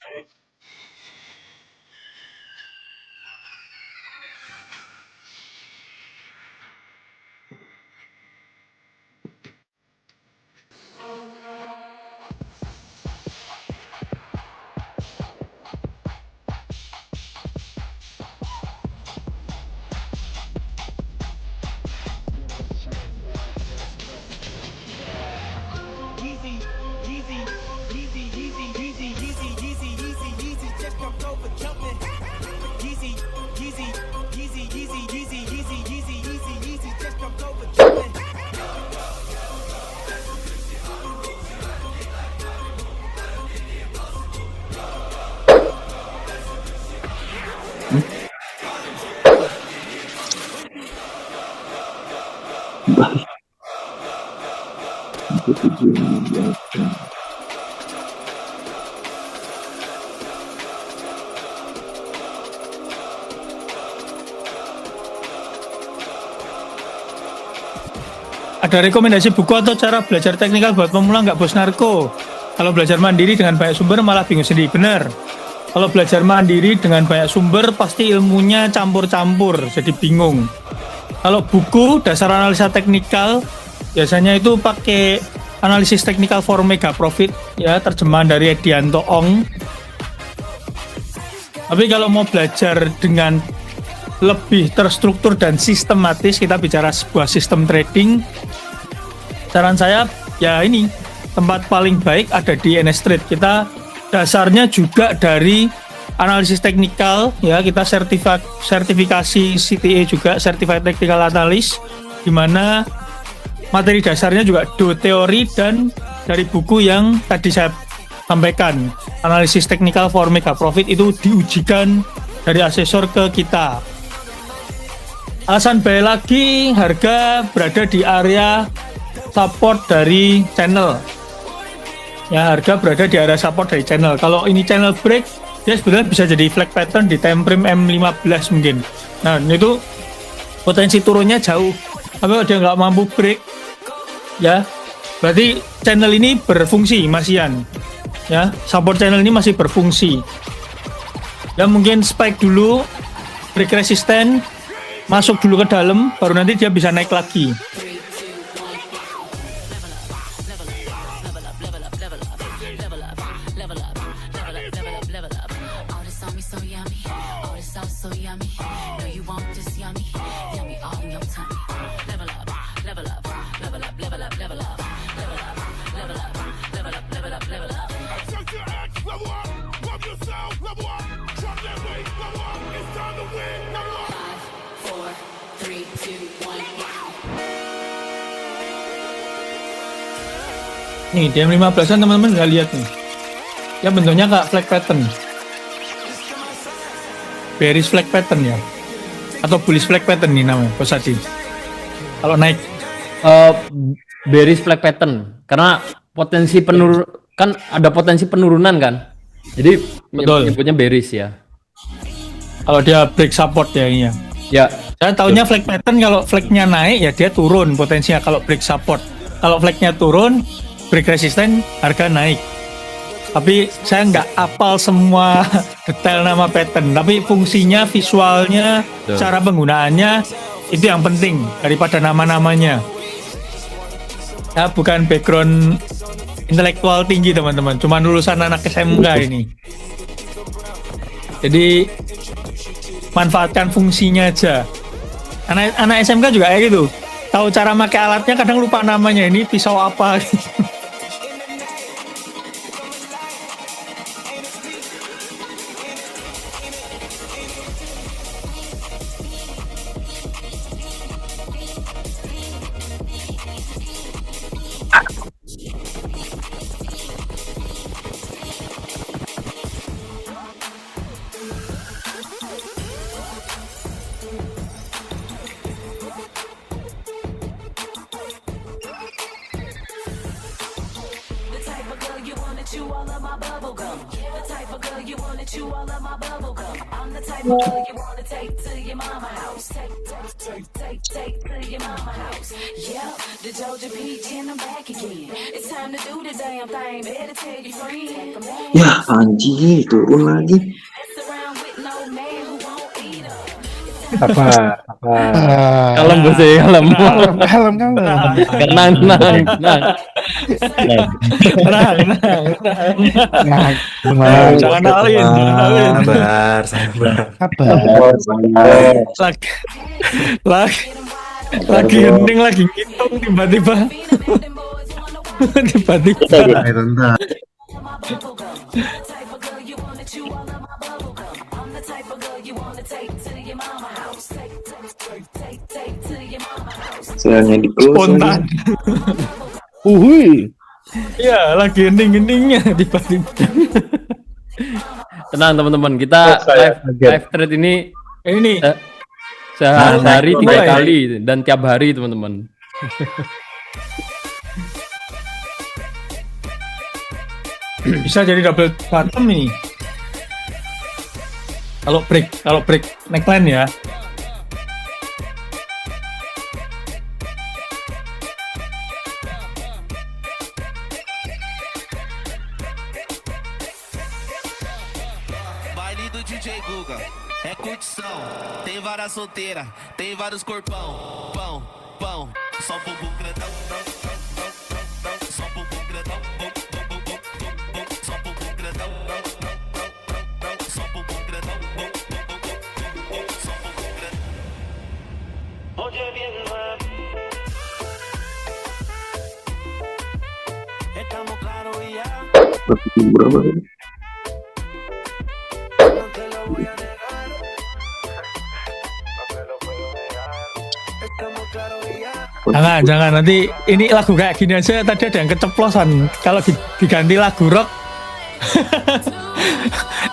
Ada rekomendasi buku atau cara belajar teknikal buat pemula nggak Bos Narko? Kalau belajar mandiri dengan banyak sumber malah bingung sendiri. Bener. Kalau belajar mandiri dengan banyak sumber pasti ilmunya campur-campur, jadi bingung. Kalau buku dasar analisa teknikal biasanya itu pakai analisis teknikal for mega profit ya, terjemahan dari Edianto Ong. Tapi kalau mau belajar dengan lebih terstruktur dan sistematis, kita bicara sebuah sistem trading. Saran saya ya ini tempat paling baik ada di NS Trade. Kita dasarnya juga dari analisis teknikal ya, kita sertifikasi CTA juga, Certified Technical Analyst, di mana materi dasarnya juga do teori dan dari buku yang tadi saya sampaikan, analisis teknikal for mega profit itu diujikan dari asesor ke kita. Alasan bayar lagi, harga berada di area support dari channel. Ya, harga berada di area support dari channel. Kalau ini channel break, dia sebenarnya bisa jadi flag pattern di time frame M15 mungkin. Nah, itu potensi turunnya jauh. Tapi kalau dia nggak mampu break, ya, berarti channel ini berfungsi masihan. Ya, support channel ini masih berfungsi. Ya, mungkin spike dulu, break resisten, masuk dulu ke dalam, baru nanti dia bisa naik lagi. Nih, di M15-an teman-teman nggak lihat nih. Ya, bentuknya kayak flag pattern. Bearish flag pattern ya. Atau bullish flag pattern nih namanya, Posadi. Kalau naik. Bearish flag pattern. Karena potensi kan ada potensi penurunan kan. Jadi nyebutnya bearish ya. Kalau dia break support ya ini ya. Ya. Saya tahunya flag pattern kalau flagnya naik ya dia turun potensinya kalau break support. Kalau flagnya turun, break resisten, harga naik. Tapi saya nggak apal semua detail nama pattern, tapi fungsinya, visualnya, cara penggunaannya itu yang penting daripada nama-namanya. Ya, bukan background intelektual tinggi teman-teman, cuma lulusan anak SMK ini. Jadi manfaatkan fungsinya aja. Anak SMK juga kayak gitu. Tahu cara pakai alatnya, kadang lupa namanya, ini pisau apa. Ya anjing, turun lagi. Apa? Kalem bos ya, kalem. Kalem. Tenang. Jangan alin. Lagi hening, lagi ngitung tiba-tiba. Soalnya di Spontan. Ya, lagi hening-heningnya tiba-tiba. Tenang teman-teman, kita live trade ini sehari 3 kali dan tiap hari teman-teman. Bisa jadi double bottom ini. Kalau break neckline ya. Baile do DJ Guga, é curtição. Tem várias solteiras, tem vários corpão. Pão, só bumbum grandão. Só bumbum grandão. Só bumbum grandão. Só bumbum grandão. Só bumbum grandão. Onde viene Estamos claros y ya. berapa ini? Jangan nanti ini lagu kayak gini aja tadi ada yang keceplosan. Kalau diganti lagu rock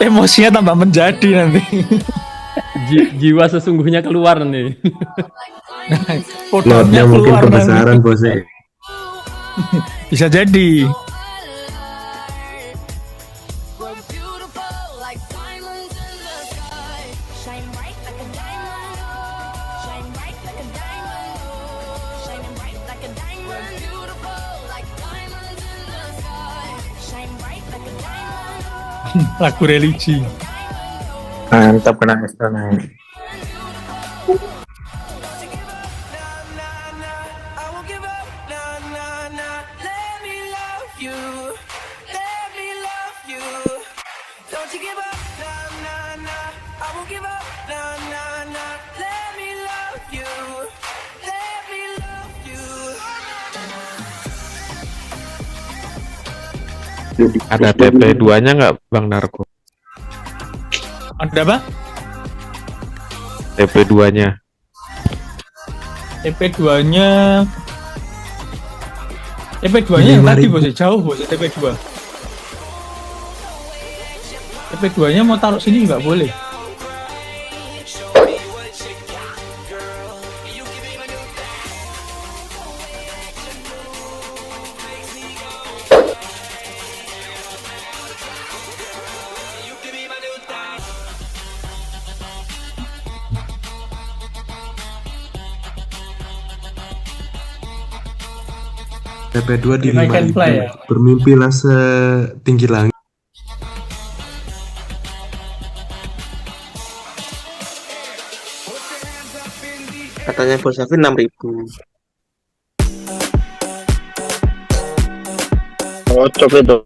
emosinya tambah menjadi nanti. Jiwa sesungguhnya keluar nih. Potongnya mungkin keluar kebesaran nanti. bosnya. Bisa jadi. Lagu religi. Mantap kena istana. Ada TP2-nya nggak Bang Narko? Ada apa? TP2-nya. TP2-nya yang tadi bos, jauh bos TP2. TP2-nya mau taruh sini nggak boleh. TP2 di I can fly, ya? Bermimpilah setinggi langit. Katanya Bos Afin 6.000. Cocok itu.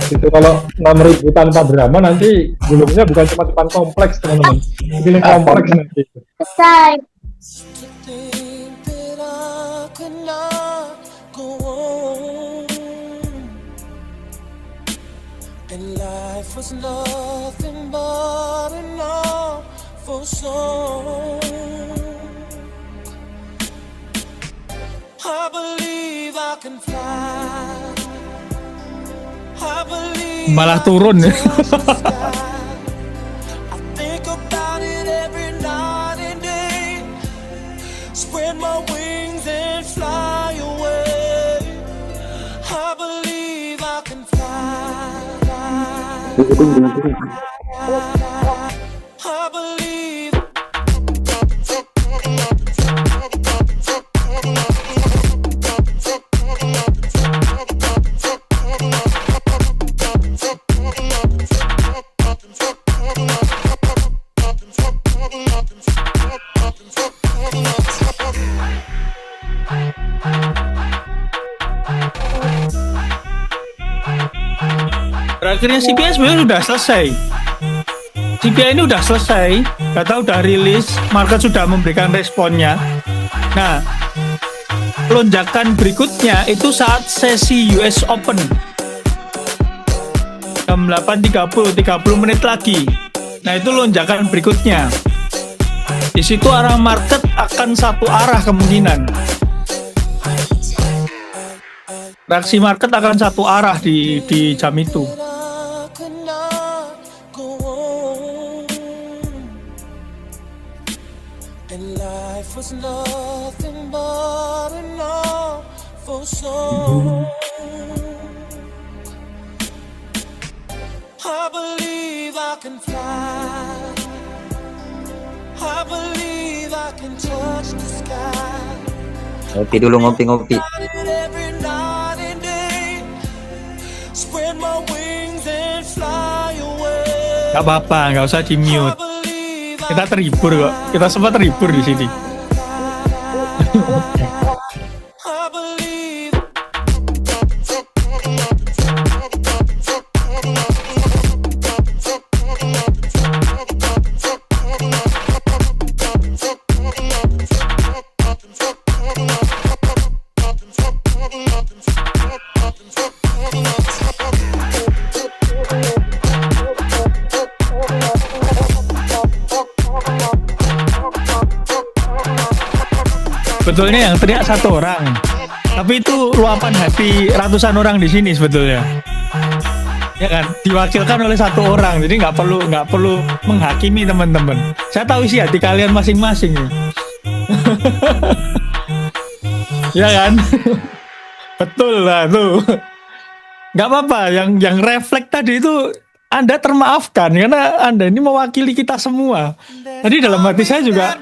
Itu kalau 6.000 tanpa drama nanti gulungnya bukan cuma depan kompleks teman-teman, pilih kompleks nanti. Selesai. And life was nothing but an awful song. I believe I can fly. I believe Malah turun ya. I think about it every night and day. Spread my wings and fly away. I believe I can fly. I believe. Akhirnya CPI sebenarnya sudah selesai. CPI ini udah selesai, data udah rilis, market sudah memberikan responnya. Nah, lonjakan berikutnya itu saat sesi US Open. Jam 8.30, 30 menit lagi. Nah, itu lonjakan berikutnya. Di situ arah market akan satu arah kemungkinan. Reaksi market akan satu arah di jam itu. Was nothing but an awful song. I believe I can fly. I believe I can touch the sky. Ngopi dulu, ngopi. Every night and day. Spread my wings and fly away. Gak apa-apa, nggak usah di mute. Kita terhibur kok. Kita semua terhibur di sini. I believe. sebetulnya yang teriak satu orang. Tapi itu luapan hati ratusan orang di sini sebetulnya. Ya kan, diwakilkan oleh satu orang, jadi nggak perlu menghakimi teman-teman. Saya tahu isi hati kalian masing-masing. Ya kan, betul lah tuh. Nggak apa-apa, yang refleks tadi itu Anda termaafkan karena Anda ini mewakili kita semua. Tadi dalam hati saya juga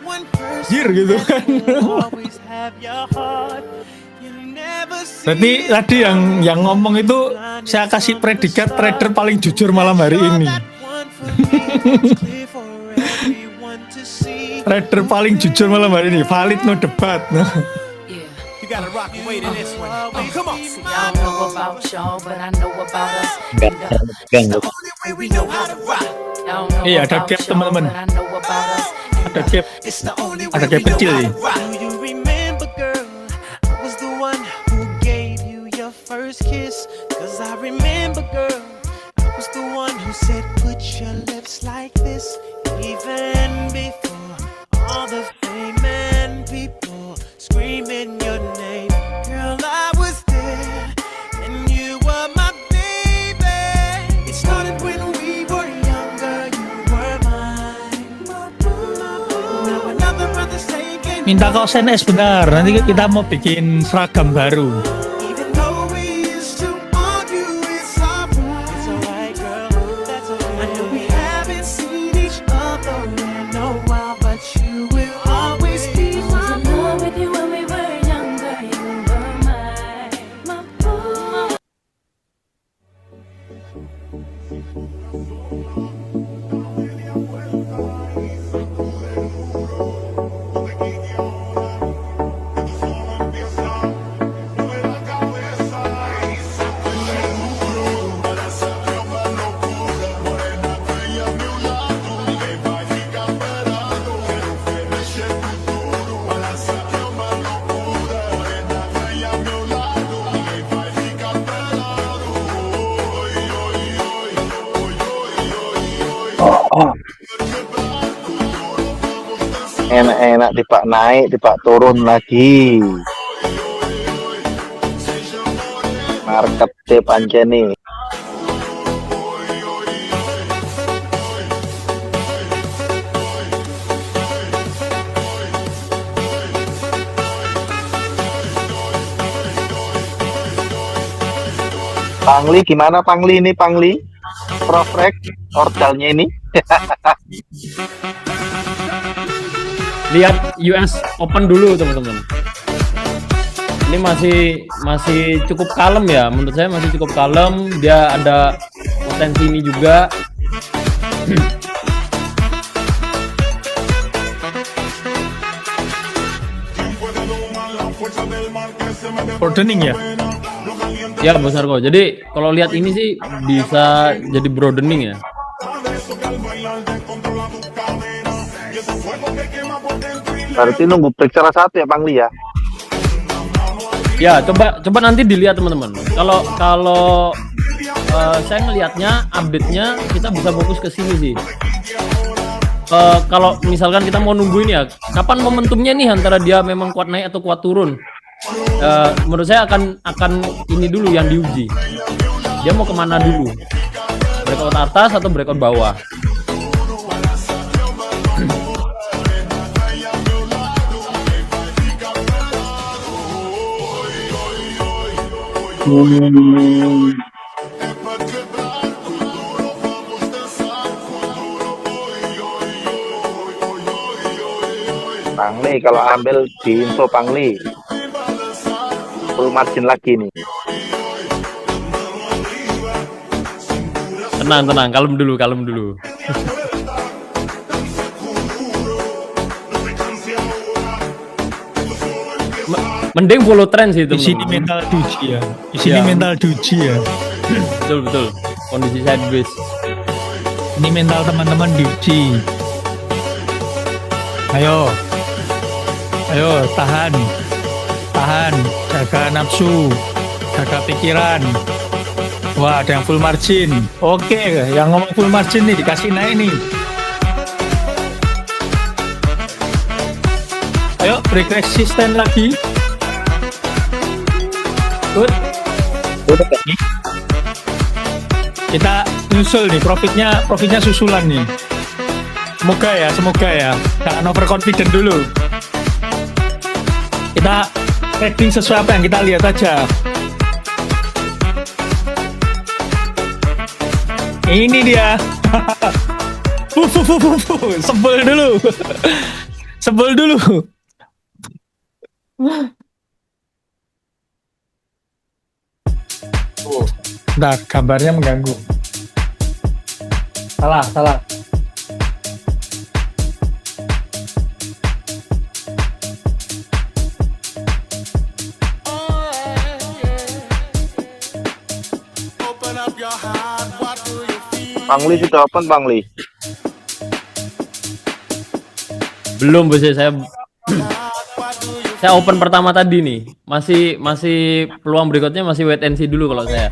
gitu kan. Berarti tadi yang ngomong itu saya kasih predikat trader paling jujur malam hari ini. Trader paling jujur malam hari ini, valid no debat. You gotta rock and wait in this one. Oh, come on. I don't know about y'all, but I know about us. We know how to rock. Iya, ada gap teman-teman. Ada gap. Ada gap kecil nih. Do you remember, girl? I was the one who gave you your first kiss. Cause I remember, girl. I was the one who said, put your lips like this. Even before all the fame and people screaming your name. Girl, I was there, and you were my baby. It started when we were younger, you were mine. Now another brother's taking. Minta kau SNS benar, nanti kita mau bikin seragam baru. Even though we used to argue, it's alright, girl. That's alright. I know we haven't seen each other in a while, but you will always be my boy. With you when we were younger, you were my boy. Enak-enak tipak naik, tipak turun lagi. Market tip Anjani. Pangli gimana Pangli ini Pangli? Profrek ordernya ini. Lihat US Open dulu teman-teman. Ini masih cukup kalem ya, menurut saya masih cukup kalem. Dia ada potensi ini juga. Broadening ya? Ya Bos Arko. Jadi kalau lihat ini sih bisa jadi broadening ya. Berarti nunggu break salah satu ya Pangli ya. Ya coba nanti dilihat teman-teman. Kalau saya ngelihatnya update-nya kita bisa fokus ke sini sih. Kalau misalkan kita mau nungguin ya, kapan momentumnya nih antara dia memang kuat naik atau kuat turun? Menurut saya akan ini dulu yang diuji. Dia mau kemana dulu? Breakout atas atau breakout bawah? Pangli kalau ambil di info Pangli full margin lagi nih. Tenang, kalem dulu. Mending follow trend sih itu. Di sini mental duji ya. Di sini mental duji ya. Betul. Kondisi sideways. Ini mental teman-teman duji. Ayo, tahan, jaga nafsu, jaga pikiran. Wah, ada yang full margin. Oke, yang ngomong full margin nih dikasih naik nih. Ayo break resisten lagi. Good. Kita nyusul nih, profitnya susulan nih. Semoga ya. Jangan overconfident dulu. Kita trading sesuai apa yang kita lihat aja. Ini dia. Sebel dulu. Nah, gambarnya mengganggu. Salah. Pangli sudah open, Pangli. Belum bos, saya open pertama tadi nih. Masih peluang berikutnya masih wait and see dulu kalau saya.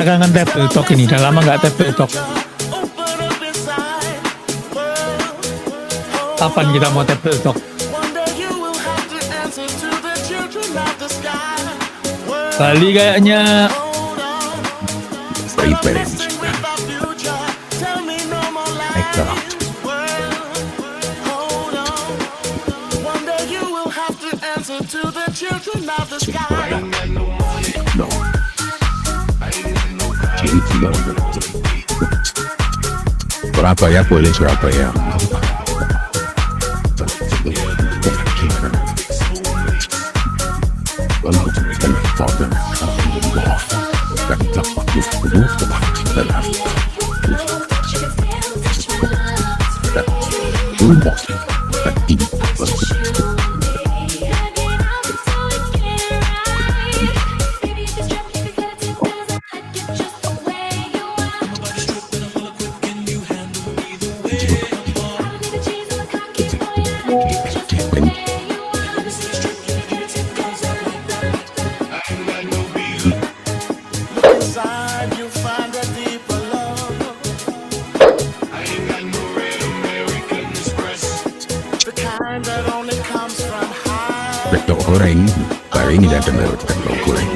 Kangen table talk ini, udah lama nggak table talk. Kapan kita mau table talk? Bali kayaknya. Surabaya boleh, Surabaya. Goreng, hari ini ada benar goreng.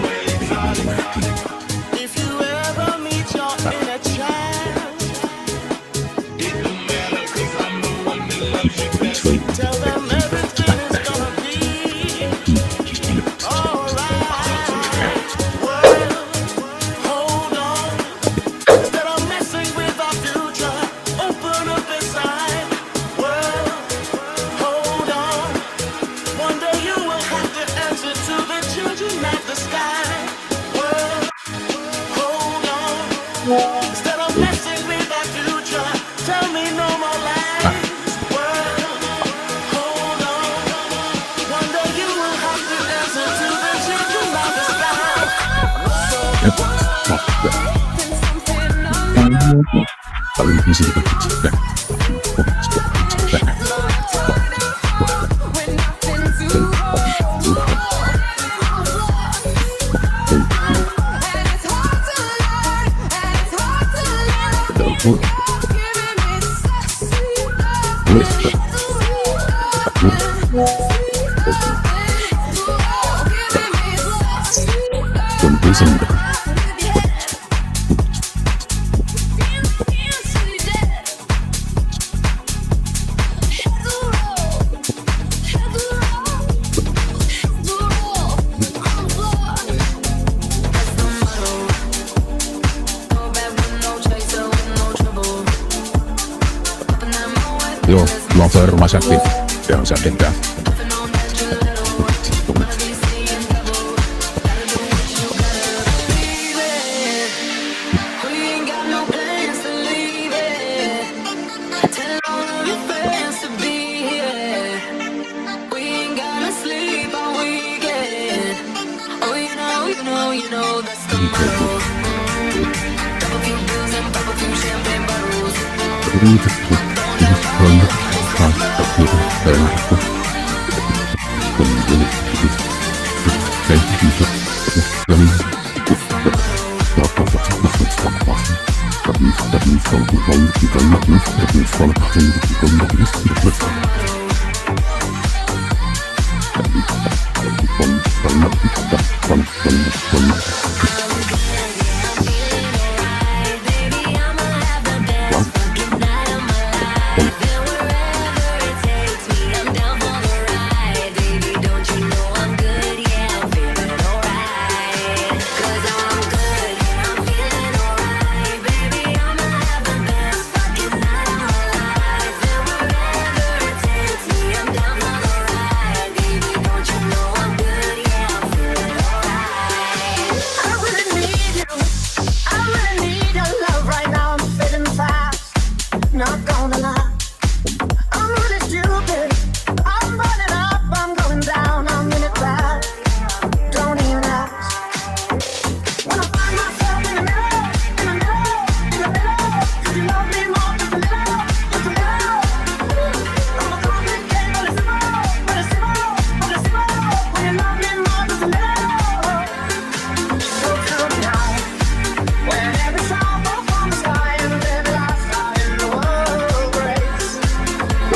dibawa ke rumah sakit yang sakit dah.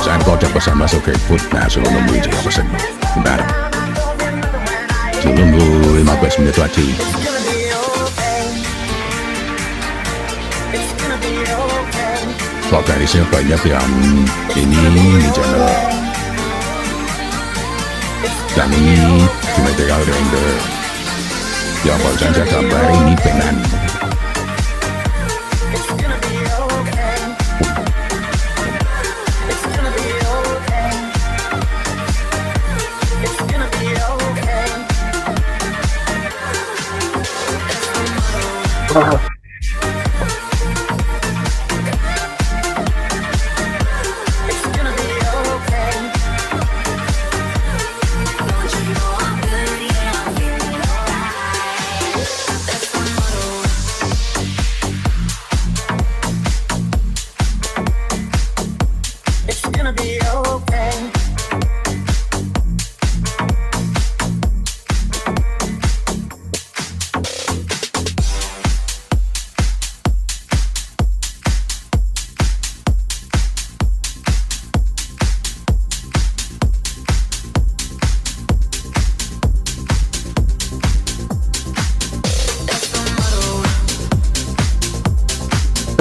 Saan kau dapat sama masuk ke food? Nah, suruh nunggu aja ya pesan. Bentar. Suruh nunggu 15 menit lagi. Kok garisnya banyak yang ini channel. Dan ini cuma tinggal render. Yang barusan saya gambar ini penan.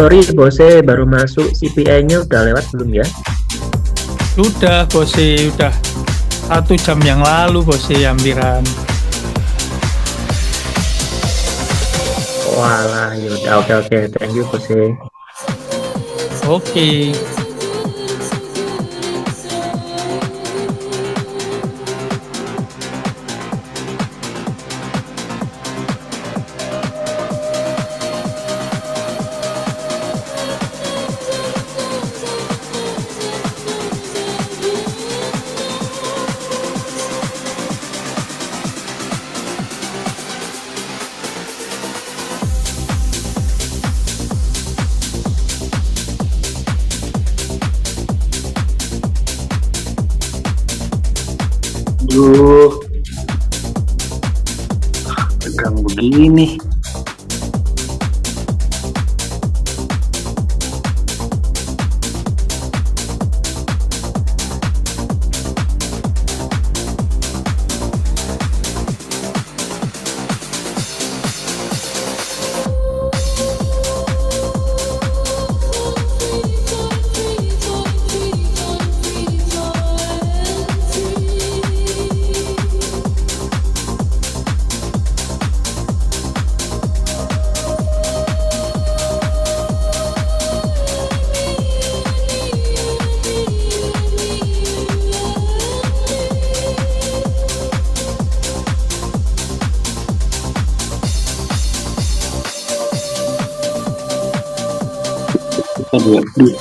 Sorry bose, baru masuk, CPI-nya udah lewat belum ya? Sudah bose, udah 1 jam yang lalu bose, hampiran. Walah, yaudah, oke, thank you bose. Oke. Aduh, tegang begini. Waduh.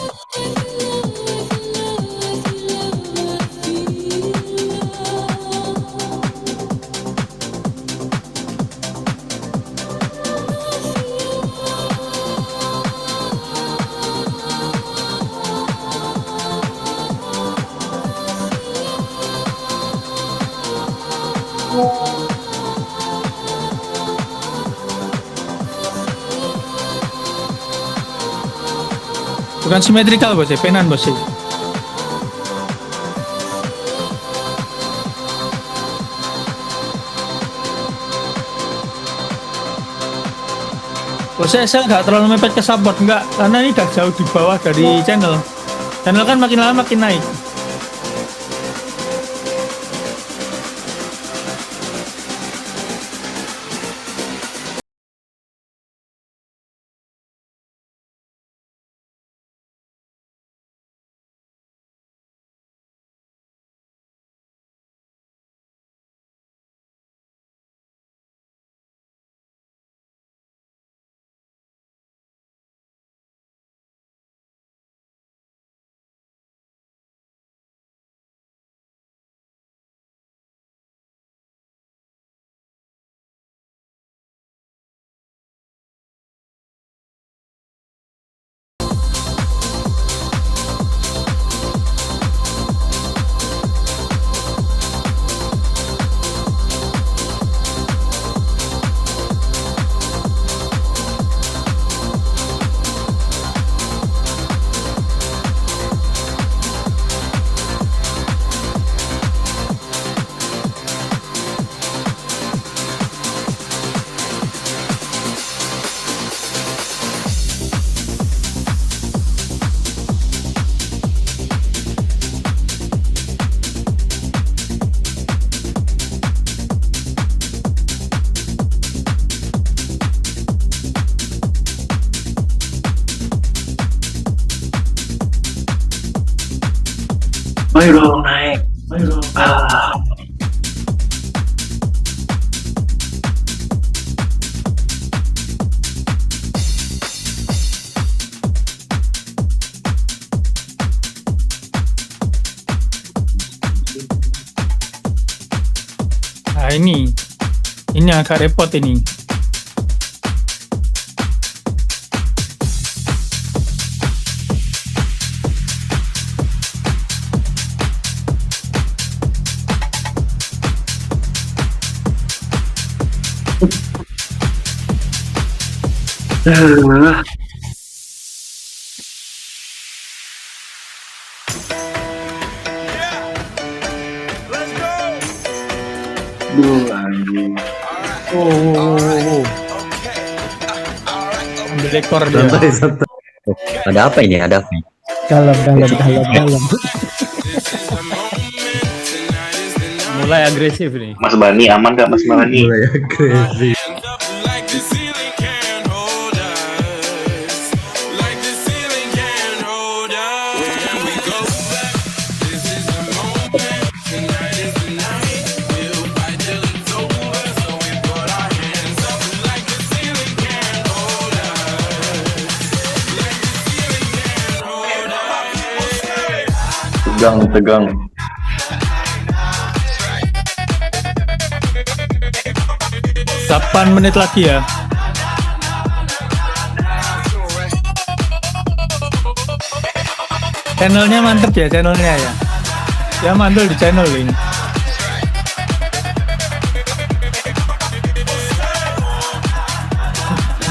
Bukan simetrikal bos, penan bos. Bos, saya nggak terlalu mepet ke support, nggak, karena ini udah jauh di bawah dari channel. Channel kan makin lama makin naik. Ayo dong naik. Ayo dong. Nah ini agak repot ini. Anjing. Ambil ekor dia. Santai. Ada apa ini? Ada apa? Dalam. Mulai agresif nih. Mas Bani aman gak Mas Bani? Mulai agresif. Tegang. 8 menit lagi ya. Channelnya mantep ya, channelnya ya. Ya mandul di channel ini.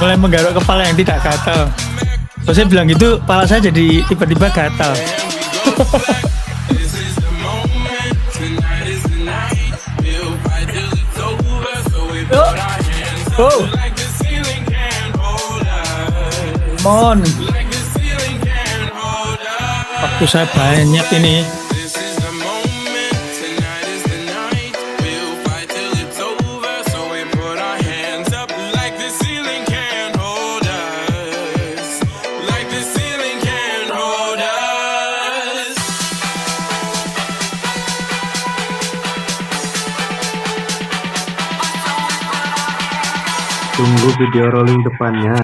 Mulai menggaruk kepala yang tidak gatal. Kalau saya bilang gitu, kepala saya jadi tiba-tiba gatal. Oh, mon, waktu saya banyak ini. Tunggu video rolling depannya.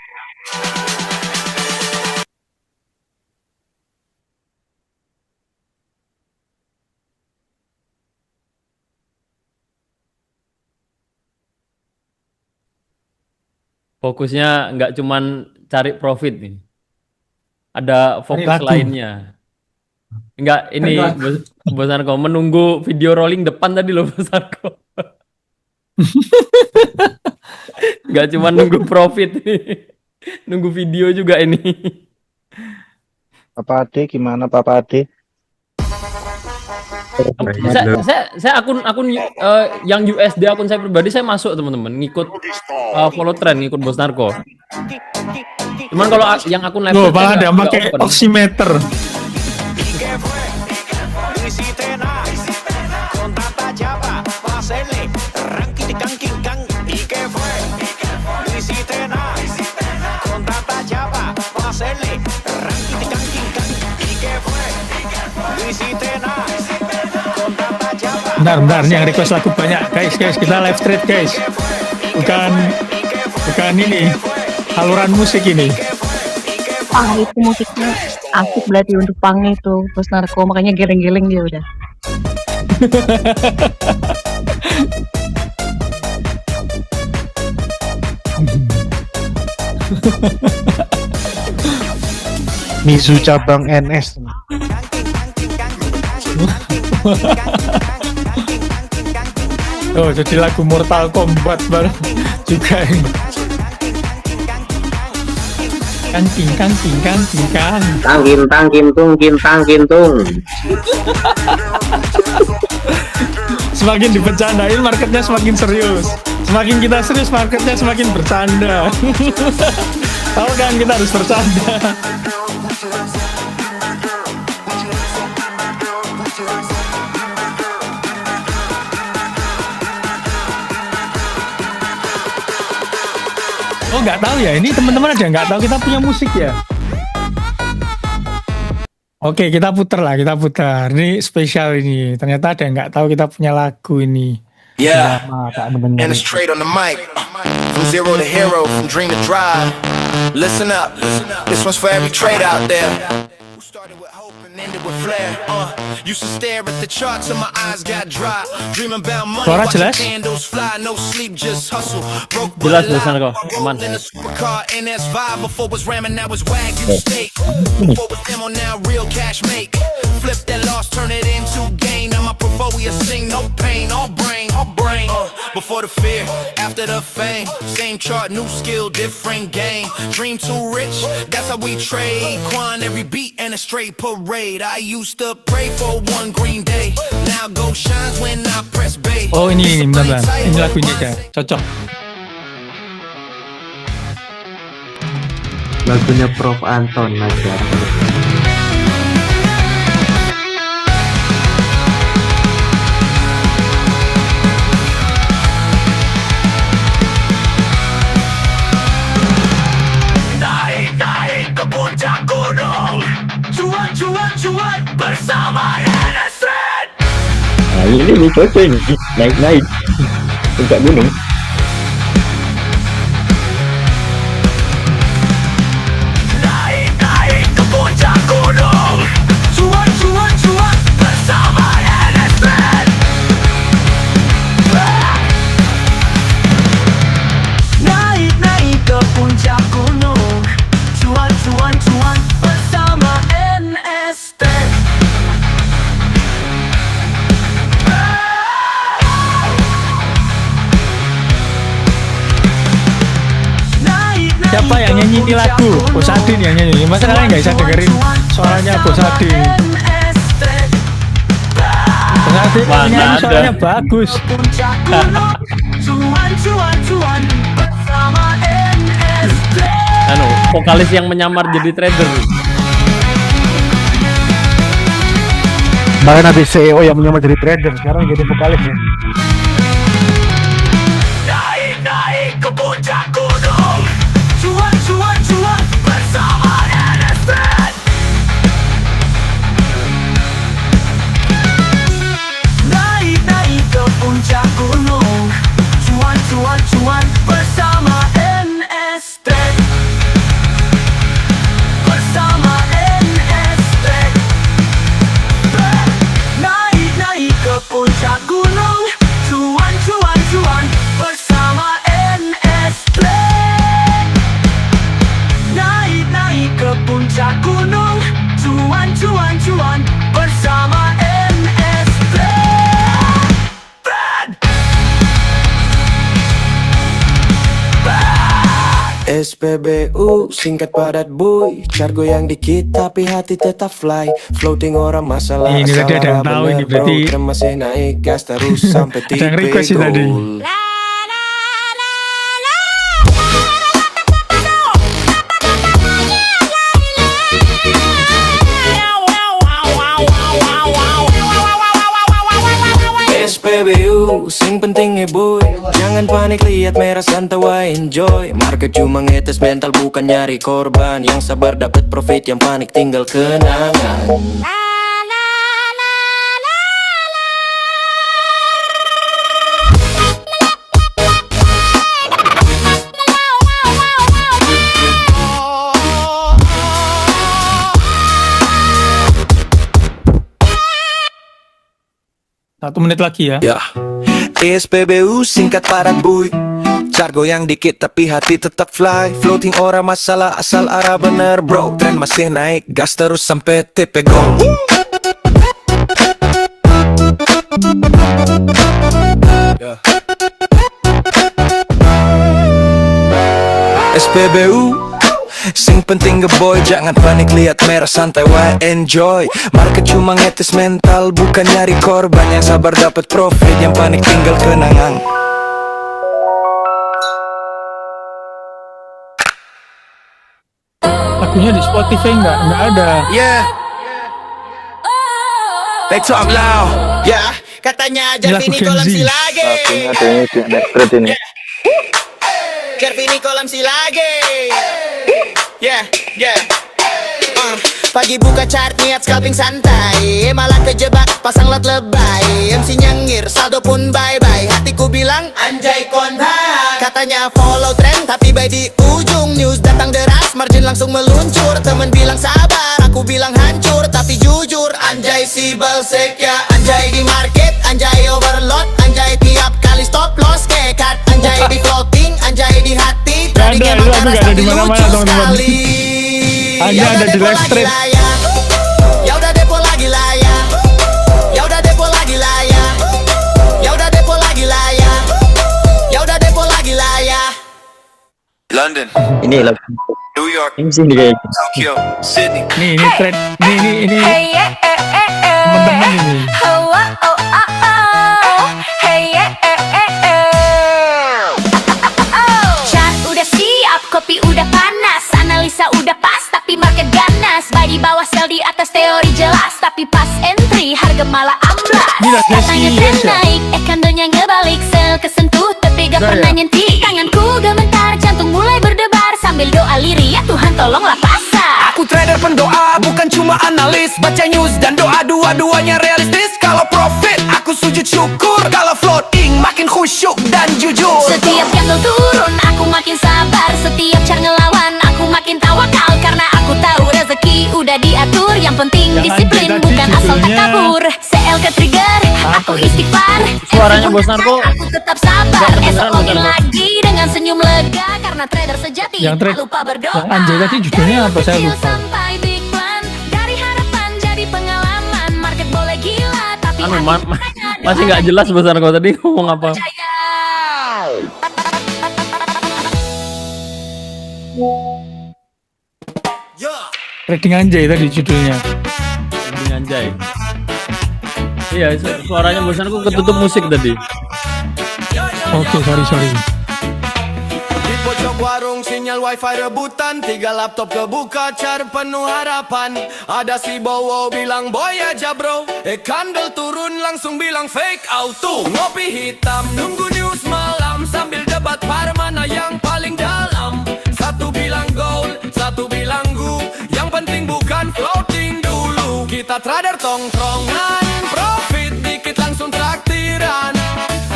Fokusnya nggak cuman cari profit nih. Ada fokus lagu. lainnya. Enggak, ini Bos Narko menunggu video rolling depan tadi loh Bos Narko. Nggak cuma nunggu profit nih. Nunggu video juga ini. Papa Ade gimana Papa Ade? Saya akun yang USD akun saya pribadi saya masuk teman-teman, ngikut follow trend, ngikut Bos Narko. Cuman kalau yang akun live Loh, saya malah ada nggak pakai open. oximeter. Bentar, ini yang request lagu banyak, guys, kita live stream, guys. Bukan ini, saluran musik ini. Pang itu musiknya asik berarti untuk pang itu Bos Narko, makanya geleng-geleng dia udah. Mizu cabang NS. Oh, jadi lagu Mortal Kombat baru juga ini. Kangking. Tangkin tung. Semakin dibercandain marketnya semakin serius. Semakin kita serius marketnya semakin bercanda. Tahu kan kita harus bercanda. Oh, nggak tahu ya, ini teman-teman ada nggak tahu kita punya musik ya? Oke, kita putar. Ini spesial ini. Ternyata ada yang nggak tahu kita punya lagu ini. Yeah, and it's straight on the mic. From zero to hero, from dream to drive. Listen up, this one's for every trade out there. Who started with hope and ended with flair. Used to stare at the charts and my eyes got dry. Dreaming about money, Suara watching jelas? candles fly, no sleep, just hustle. Broke Jelas Bos Narko, aman. in a supercar, NS5 before was ramming, now it's Wagyu steak. Before was demo, now real cash make. Flip that loss, turn it into gain. Now my portfolio sing, no pain, all brain. Before the fear, after the fame. Same chart, new skill, different game. Dream too rich, that's how we trade. Quan every beat and a straight parade. I used to pray for one green day. Now go shines when I press bay. Oh, ini benar. Ini lagunya ya, cocok. Lagunya Prof Anton aja. Naik ke puncak gunung, cuan bersama NSN. Nah, ini cocok ini. Naik puncak gunung. Naik ke puncak gunung, cuan bersama NSN. Naik ke puncak gunung, cuan bersama NST. Siapa yang nyanyi ini lagu? Bos Adin yang nyanyi. Masa kalian nggak bisa dengerin suaranya Bos Adin? Bos Adin Mana nyanyi ada. suaranya bagus. Anu, vokalis yang menyamar jadi trader. Bahkan ada CEO yang menyamar jadi trader, sekarang jadi vokalis ya. Naik ke puncak gunung, cuan bersama NSN. Naik ke puncak gunung, cuan bersama NST. Bersama NST. Naik ke puncak gunung, cuan bersama NST. SPBU singkat padat boy, cargo yang dikit tapi hati tetap fly. Floating orang masalah Ini tadi ada yang tahu ini, berarti masih naik gas terus sampai ada yang request sih tadi. SPBU, sing penting boy, jangan panik lihat merah santai enjoy. Market cuma ngetes mental bukan nyari korban. Yang sabar dapat profit, yang panik tinggal kenangan. Satu menit lagi ya. Ya, SPBU singkat padat boy, cargo yang dikit tapi hati tetap fly. Floating ora masalah asal arah bener bro. Tren masih naik gas terus sampai TP go. SPBU sing penting boy, jangan panik lihat merah santai wae enjoy. Market cuma ngetes mental bukan nyari korban. Yang sabar dapat profit, yang panik tinggal kenangan. Lagunya di Spotify nggak ada. Yeah. Back to I'm loud. Ya, katanya Jarvini kolam si lagi. Lagunya ada ini di Next Street ini. Jarvini kolam si lagi. Yeah. Pagi buka chart niat scalping santai, malah kejebak pasang lot lebay. MC nyengir saldo pun bye-bye, hatiku bilang anjay kontak. Katanya follow trend tapi by di ujung news datang deras, margin langsung meluncur. Temen bilang sabar, aku bilang hancur. Tapi jujur anjay si balsek ya. Anjay di market, anjay overload, anjay tiap kali stop loss kekat. Anjay di floating, anjay di hati. Tadi emang karena tapi lucu sekali. Hanya ada di live stream. Ya udah depo lagi lah ya. Ya udah depo lagi lah ya. Ya udah depo lagi lah ya. Ya udah depo lagi lah ya. London, Ini lagu New York, ini sih kayak Tokyo, Sydney. Ini thread, ini teman-teman ini. Chart udah siap, kopi udah panas, analisa udah pas, tapi market ganas. Buy di bawah, sell di atas, teori jelas, tapi pas entry harga malah amblas. Katanya tren naik, kandonya ngebalik, sell kesentuh tapi gak pernah nyentik. Tanganku gemetar, jantung mulai berdebar, sambil doa lirik, ya Tuhan tolonglah pasar. Aku trader pendoa, bukan cuma analis. Baca news dan doa, dua-duanya realistis. Kalau profit, aku sujud syukur. Kalau floating, makin khusyuk dan jujur. Setiap candle turun, aku makin sabar. Setiap cara ngelawan, aku makin tawakal. Karena aku tahu rezeki udah diatur. Yang penting disiplin, bukan asal tak kabur. CL ke trigger, aku istighfar. Suaranya Bos Narko. Aku tetap sabar, esok login lagi dengan senyum lega. Karena trader sejati, Yang tak lupa berdoa. Yang Anjay tadi judulnya apa saya Kecil lupa. sampai big plan, dari harapan jadi pengalaman. Market boleh gila, tapi Masih nggak jelas Bos Narko tadi ngomong apa. Trading Anjay tadi judulnya. Trading Anjay. Iya, suaranya Bos Narko ketutup musik tadi. Oke, sorry. Di pojok warung sinyal wifi rebutan, 3 laptop kebuka car penuh harapan. Ada si Bowo bilang boy aja bro, candle turun langsung bilang fake auto. Ngopi hitam nunggu news malam sambil debat par mana yang paling dalam. Satu bilang gold, satu bilang gu, yang penting bukan floating dulu. Kita trader tongkrongan, profit dikit langsung traktiran.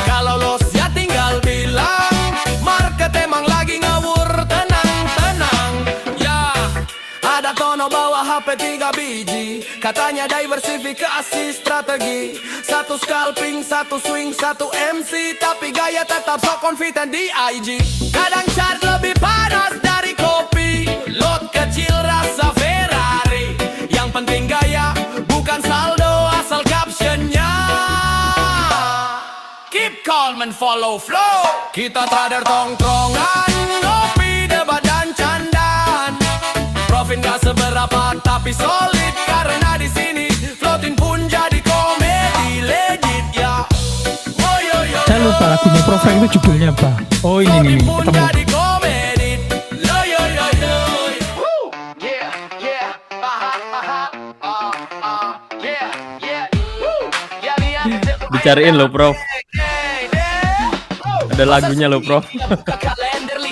Kalau los ya tinggal bilang, market emang lagi ngawur, tenang. Ya, ada Tono bawa HP 3 biji, katanya diversifikasi strategi. Satu scalping, satu swing, satu MC, tapi gaya tetap so confident di IG. Kadang chart lebih panas dari kopi, lot kecil rasa Ferrari. Yang penting gaya, bukan saldo asal captionnya. Keep calm and follow flow. Kita trader tongkrongan, ngopi debat profit gak seberapa tapi solid karena di sini floating pun jadi komedi legit ya. Oh yo yo. Saya lupa lagunya Profek itu judulnya apa. Oh ini nih, ketemu. Jadi komedi. Yo yo yo yo. Woo. Yeah yeah. Yeah yeah. Woo. Ya lihat. Dicariin loh, Prof. Ada lagunya loh, Prof.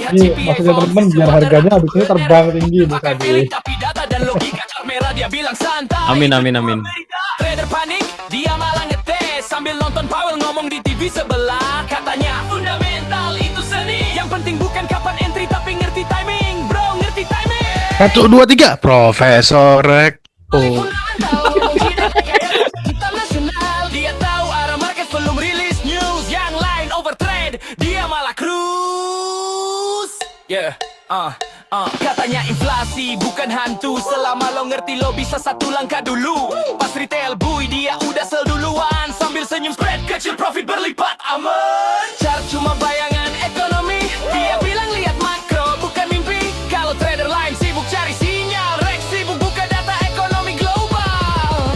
Ini maksudnya teman-teman biar harganya habis ini terbang tinggi bukan di. Amin amin amin. Trader panik, dia malah ngetes sambil nonton Powell ngomong di TV sebelah. Katanya fundamental itu seni. Yang penting bukan kapan entry tapi ngerti timing, bro, ngerti timing. 1, 2, 3 Profesor Rekto. Internasional, dia tahu arah market belum rilis news. Yang lain overtrade, dia malah cruise. Yeah, katanya inflasi bukan hantu. Selama lo ngerti lo bisa satu langkah dulu. Pas retail buy dia udah sell duluan. Sambil senyum spread kecil profit berlipat aman. Chart cuma bayangan ekonomi. Dia bilang lihat makro bukan mimpi. Kalau trader lain sibuk cari sinyal, Rex sibuk buka data ekonomi global.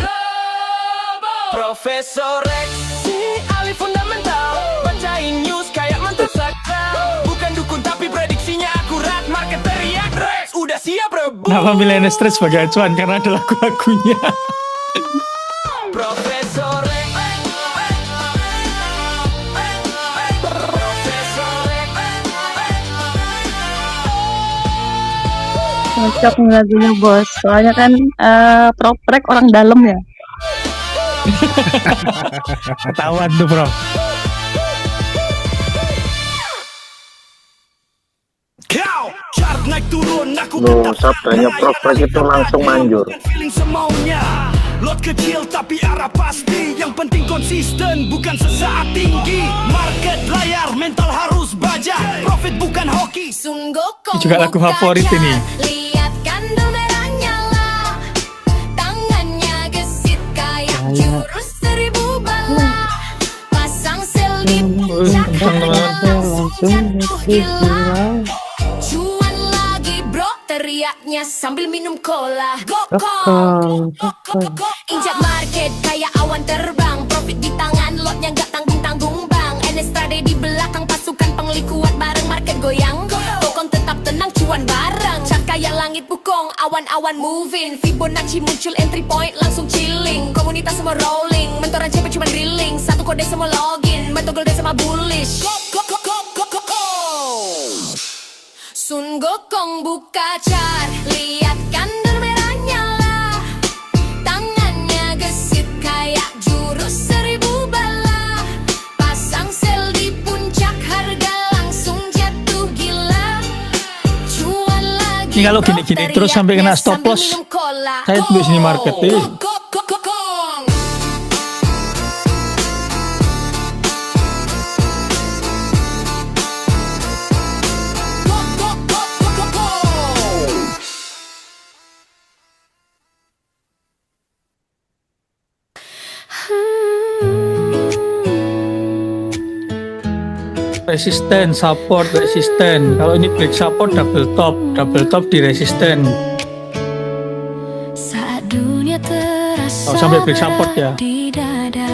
Profesor Rex si ahli fundamental. Bacain news kayak mantan sakral. Bukan dukun tapi prediksinya akurat. Market teriak Rex udah siap rebut. Kenapa milih Stress sebagai acuan? Karena ada lagu-lagunya. Profesor Rex. Cocok nih lagunya bos. Soalnya kan Proprek orang dalam ya. Ketahuan tuh, Bro. Chart naik turun aku Loh, sabdanya Prof itu langsung manjur. feeling semaunya. Lot kecil tapi arah pasti. Yang penting konsisten bukan sesaat tinggi. Market layar mental harus baja. Profit bukan hoki. Ini juga lagu favorit ini. Lihat kandung merah nyala, tangannya gesit kayak jurus 1000 bala. Pasang sel di puncak harga langsung jatuh gila. Cuan lagi bro, teriaknya sambil minum cola. Gokong, injak market kayak awan terbang. Profit di tangan, lotnya gak tanggung-tanggung bang. Enestrade di belakang, pasukan pengli kuat bareng market goyang. Gokong tetap tenang, cuan bareng. Cat kayak langit bukong, awan-awan moving. Fibonacci muncul, entry point langsung chilling. Komunitas semua rolling, mentoran cepet cuma drilling. Satu kode semua login, mentor golden sama bullish. Sun Gokong buka chart, lihat kandung merah nyala, tangannya gesit kayak jurus 1000 bala. Pasang sel di puncak harga langsung jatuh gila. Cuan lagi. Ini kalau gini-gini terus sampai kena stop loss, saya tulis ini marketing. Resisten, support, resisten. Kalau ini break support, double top di resisten. Saat dunia terasa Sampai break support ya. di dada,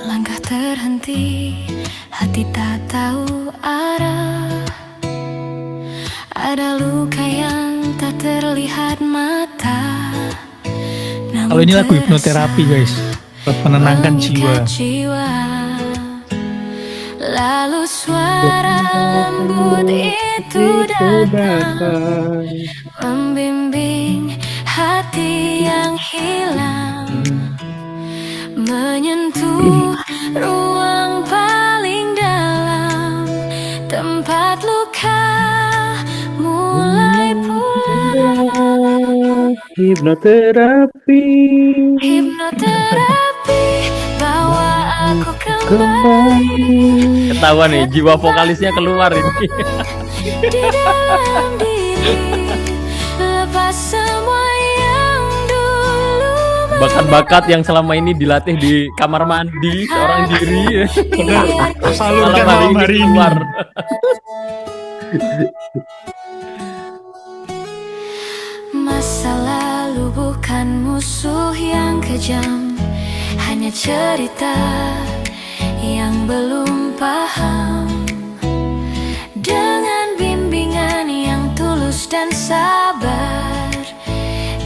langkah terhenti, hati tak tahu arah. Ada luka yang tak terlihat mata. Kalau ini lagu hipnoterapi guys, buat menenangkan jiwa. Lalu suara lembut itu datang, membimbing hati yang hilang, menyentuh ruang paling dalam, tempat luka mulai pulang. Hipnoterapi. Hipnoterapi bawa aku kembali. Ketahuan nih, jiwa vokalisnya keluar ini. Di dalam diri, lepas semua yang dulu. Bakat-bakat yang selama ini dilatih di kamar mandi seorang diri. Salurkan malam hari ini keluar. Masa lalu bukan musuh yang kejam, hanya cerita yang belum paham. Dengan bimbingan yang tulus dan sabar,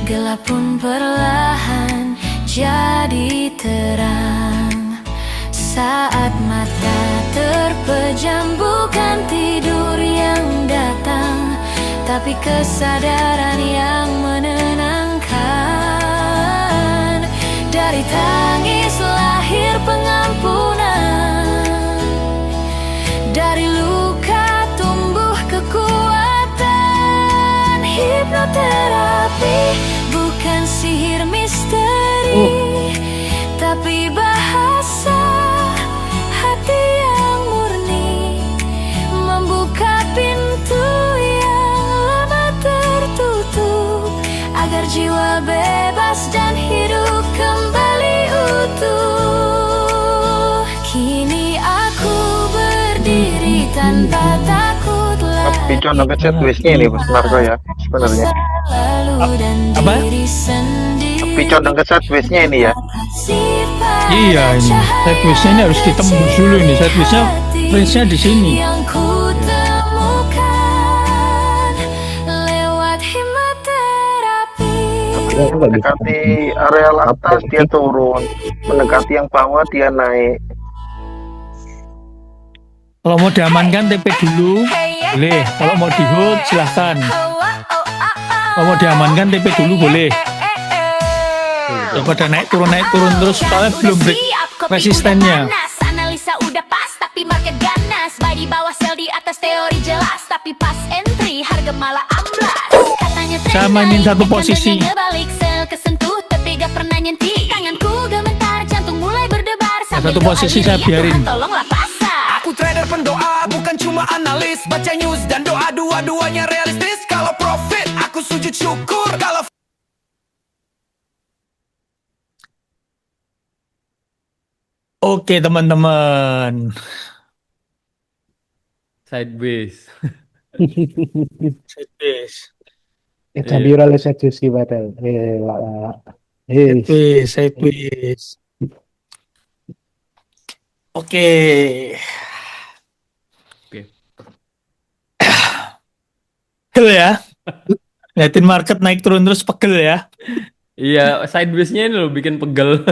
gelap pun perlahan jadi terang. Saat mata terpejam, bukan tidur yang datang, tapi kesadaran yang menenangkan. Dari tangis lahir pengampunan, dari luka tumbuh kekuatan. Hipnoterapi bukan sihir misteri, tapi bahasa hati yang murni, membuka pintu yang lama tertutup, agar jiwa bebas dan hidup kembali utuh. Kini aku berdiri tanpa takut Tapi lagi, condong ke set twistnya ini Mas Marco ya sebenarnya. lalu dan Apa? diri sendiri. Tapi condong ke set twistnya ini ya. Iya ini. Setwistnya ini harus ditembus dulu ini. Setwistnya range-nya di sini. Yang ku temukan lewat hipnoterapi. Mendekati areal atas dia turun, mendekati yang bawah dia naik. Kalau mau diamankan TP dulu, boleh. Kalau mau di hold silahkan. Kalau mau diamankan TP dulu boleh. Daripada naik turun terus, soalnya belum break resistennya. Analisa udah pas tapi market ganas. Buy di bawah sell di atas teori jelas, tapi pas entry harga malah amblas. Katanya Saya mainin satu posisi. ngebalik sell kesentuh tapi gak pernah nyentuh. Tanganku gemetar, jantung mulai berdebar. Satu posisi saya biarin. Tolonglah pasar. Aku trader pendoa, bukan cuma analis. Baca news dan doa, dua-duanya realistis. Kalau profit, aku sujud syukur. Kalau Oke teman-teman. Sideways. Sideways. Jadi ora le sideways ki batal. Sideways. Oke. Pegel ya. Liatin market naik turun terus pegel ya. Iya, sideways-nya ini loh bikin pegel.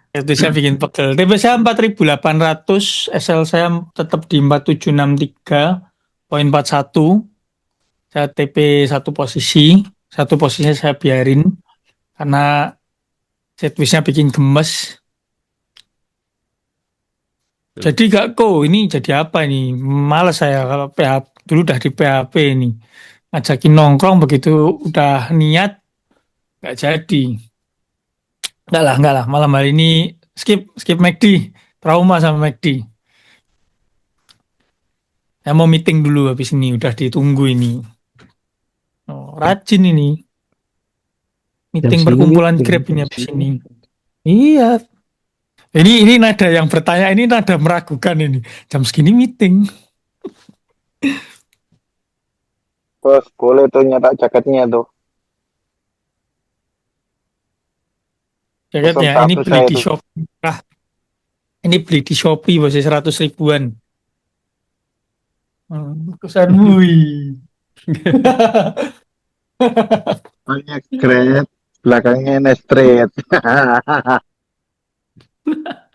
Itu saya bikin pegel. TP saya 4.800, SL saya tetap di 4763.41. Saya TP satu posisinya saya biarin karena setwistnya bikin gemes. Jadi ini jadi apa ini? Males saya kalau PHP dulu udah di PHP ini. Ngajakin nongkrong begitu udah niat nggak jadi. Enggak lah. Malam hari ini skip McD. Trauma sama McD. Saya mau meeting dulu habis ini. Udah ditunggu ini. Oh, rajin ini. Meeting perkumpulan Grab ini habis ini. Iya. Ini nada yang bertanya, ini nada meragukan ini. Jam segini meeting. Bos, boleh tuh nyetak jaketnya tuh. Jaketnya ini Pesan beli satu di saya Shopee. Ini beli di Shopee bosnya 100 ribuan. Kesan wui. Banyak Grab, belakangnya Straight.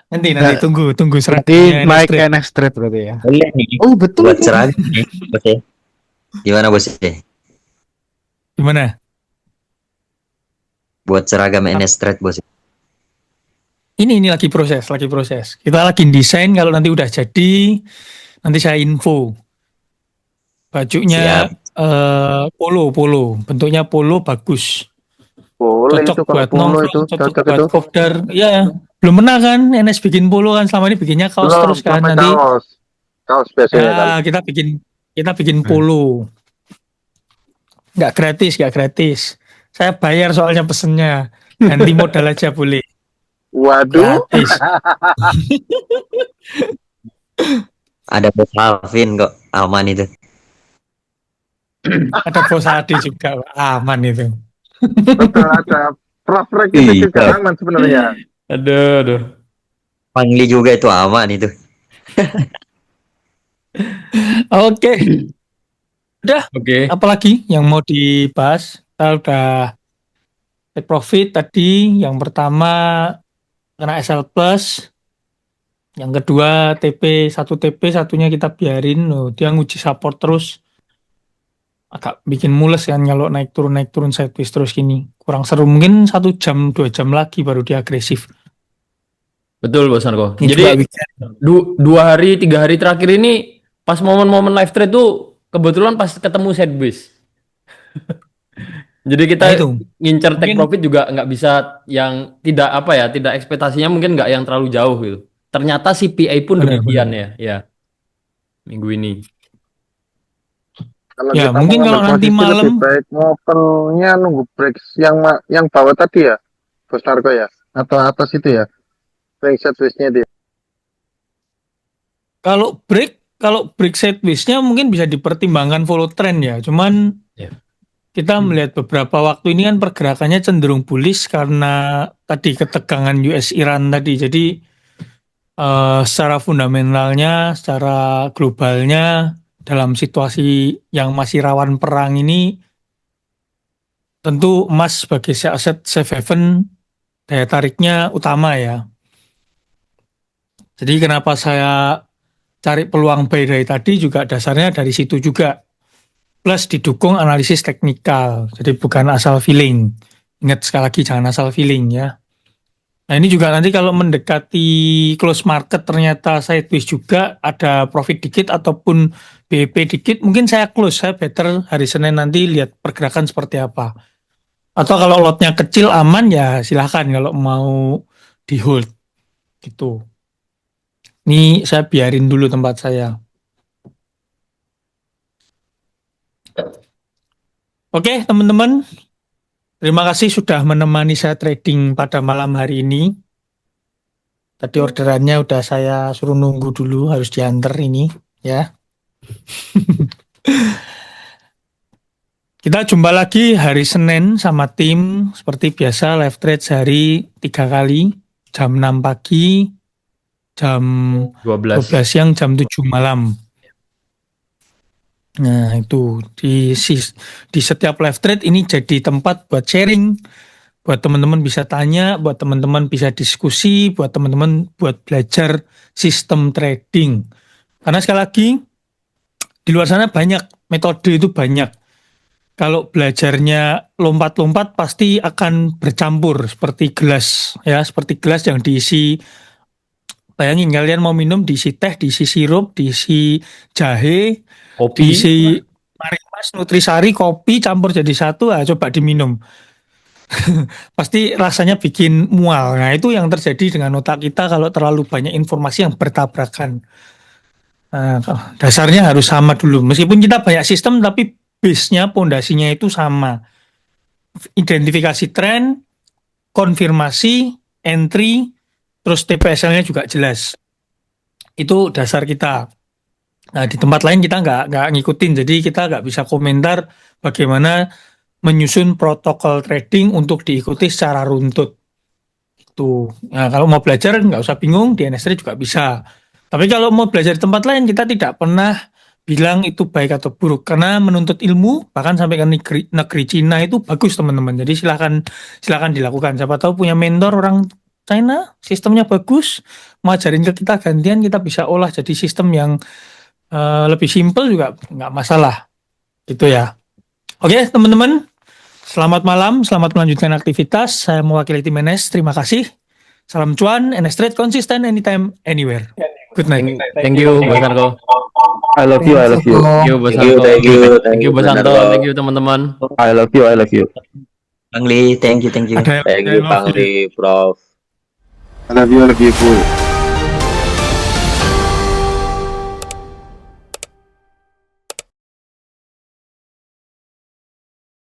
Nanti tunggu Berarti seratnya naik ke next trade berarti ya. Boleh nih. Oh betul. Buat seragam nih, bos ya. Gimana bos ya? Gimana? Buat seragam NS Trade bos. Ini lagi proses. Kita lagi desain, kalau nanti udah jadi, nanti saya info. Bajunya polo, bentuknya polo bagus. Boleh Cocok itu kalau buat polo nongkrong, itu, cocok cocok buat itu. kopdar. Iya, belum pernah kan NS bikin polo kan, selama ini bikinnya kaos Belum, terus kan. sampai Nanti kaos biasanya kan. kita bikin polo. Nggak gratis. Saya bayar soalnya pesennya. Ganti modal aja boleh. Waduh. Gratis. Ada bos Alvin kok, Alman itu. Ada Bos Ade juga, aman itu. Betul, ada Prof Rek itu juga aman sebenarnya. Aduh. Pangli juga itu aman itu. Oke. Udah. Oke. Apalagi yang mau dibahas? Kita udah take profit tadi. Yang pertama kena SL Plus. Yang kedua satu TP, satunya kita biarin. Loh, dia nguji support terus. Agak bikin mules kan kalau naik turun sideways terus gini. Kurang seru. Mungkin 1 jam 2 jam lagi baru dia agresif. Betul Bos Narko. Ini Jadi juga 2 hari 3 hari terakhir ini pas momen-momen live trade tuh kebetulan pas ketemu sideways. Jadi kita ngincer take profit juga nggak bisa yang tidak tidak ekspektasinya mungkin nggak yang terlalu jauh gitu. Ternyata CPI pun demikian ya minggu ini. Kalau Ya, kita mungkin mau kalau ngambil nanti posisi malam lebih baik ngopernya nunggu break yang bawah tadi ya, Bos Narko ya, atau atas itu ya, break sideways-nya dia. kalau break sideways-nya mungkin bisa dipertimbangkan follow trend ya. Cuman kita melihat beberapa waktu ini kan pergerakannya cenderung bullish karena tadi ketegangan US Iran tadi. Jadi secara fundamentalnya, secara globalnya dalam situasi yang masih rawan perang ini, tentu emas sebagai aset safe haven daya tariknya utama ya. Jadi kenapa saya cari peluang buy dari tadi juga dasarnya dari situ juga. Plus didukung analisis teknikal. Jadi bukan asal feeling. Ingat sekali lagi jangan asal feeling ya. Nah ini juga nanti kalau mendekati close market ternyata sideways juga ada profit dikit ataupun BEP dikit, mungkin saya close, saya better hari Senin nanti lihat pergerakan seperti apa. Atau kalau lotnya kecil aman ya silahkan kalau mau di hold gitu. Ini saya biarin dulu tempat saya. Oke teman-teman, terima kasih sudah menemani saya trading pada malam hari ini. Tadi orderannya udah saya suruh nunggu dulu, harus diantar ini ya. Kita jumpa lagi hari Senin sama tim seperti biasa, live trade sehari 3 kali, jam 6 pagi, jam 12 siang, jam 7 malam. Nah itu di setiap live trade ini jadi tempat buat sharing, buat teman-teman bisa tanya, buat teman-teman bisa diskusi, buat teman-teman buat belajar sistem trading. Karena sekali lagi di luar sana banyak metode, itu banyak. Kalau belajarnya lompat-lompat pasti akan bercampur seperti gelas ya, seperti gelas yang diisi. Bayangin kalian mau minum diisi teh, diisi sirup, diisi jahe, kopi, diisi Marimas, Nutrisari, kopi campur jadi satu, coba diminum. Pasti rasanya bikin mual. Nah itu yang terjadi dengan otak kita kalau terlalu banyak informasi yang bertabrakan. Nah, dasarnya harus sama dulu. Meskipun kita banyak sistem tapi base-nya, pondasinya itu sama. Identifikasi tren, konfirmasi, entry, terus TPSL-nya juga jelas. Itu dasar kita. Nah di tempat lain kita nggak ngikutin, jadi kita nggak bisa komentar bagaimana menyusun protokol trading untuk diikuti secara runtut. Itu. Nah kalau mau belajar nggak usah bingung, di NS Trade juga bisa. Tapi kalau mau belajar di tempat lain kita tidak pernah bilang itu baik atau buruk, karena menuntut ilmu bahkan sampai ke negeri Cina itu bagus teman-teman. Jadi silakan dilakukan. Siapa tahu punya mentor orang China, sistemnya bagus, mau ajarin ke kita gantian, kita bisa olah jadi sistem yang lebih simple juga nggak masalah, gitu ya. Oke teman-teman, selamat malam, selamat melanjutkan aktivitas. Saya mewakili tim NS, terima kasih. Salam cuan, NS Trade konsisten anytime, anywhere. Good night. Thank you Bos Narko. I love you. Thank you Bos Narko. Thank you Bos Anto. Thank you teman-teman. I love you. Pangli, thank you. Thank you Pangli, Prof. I love you full.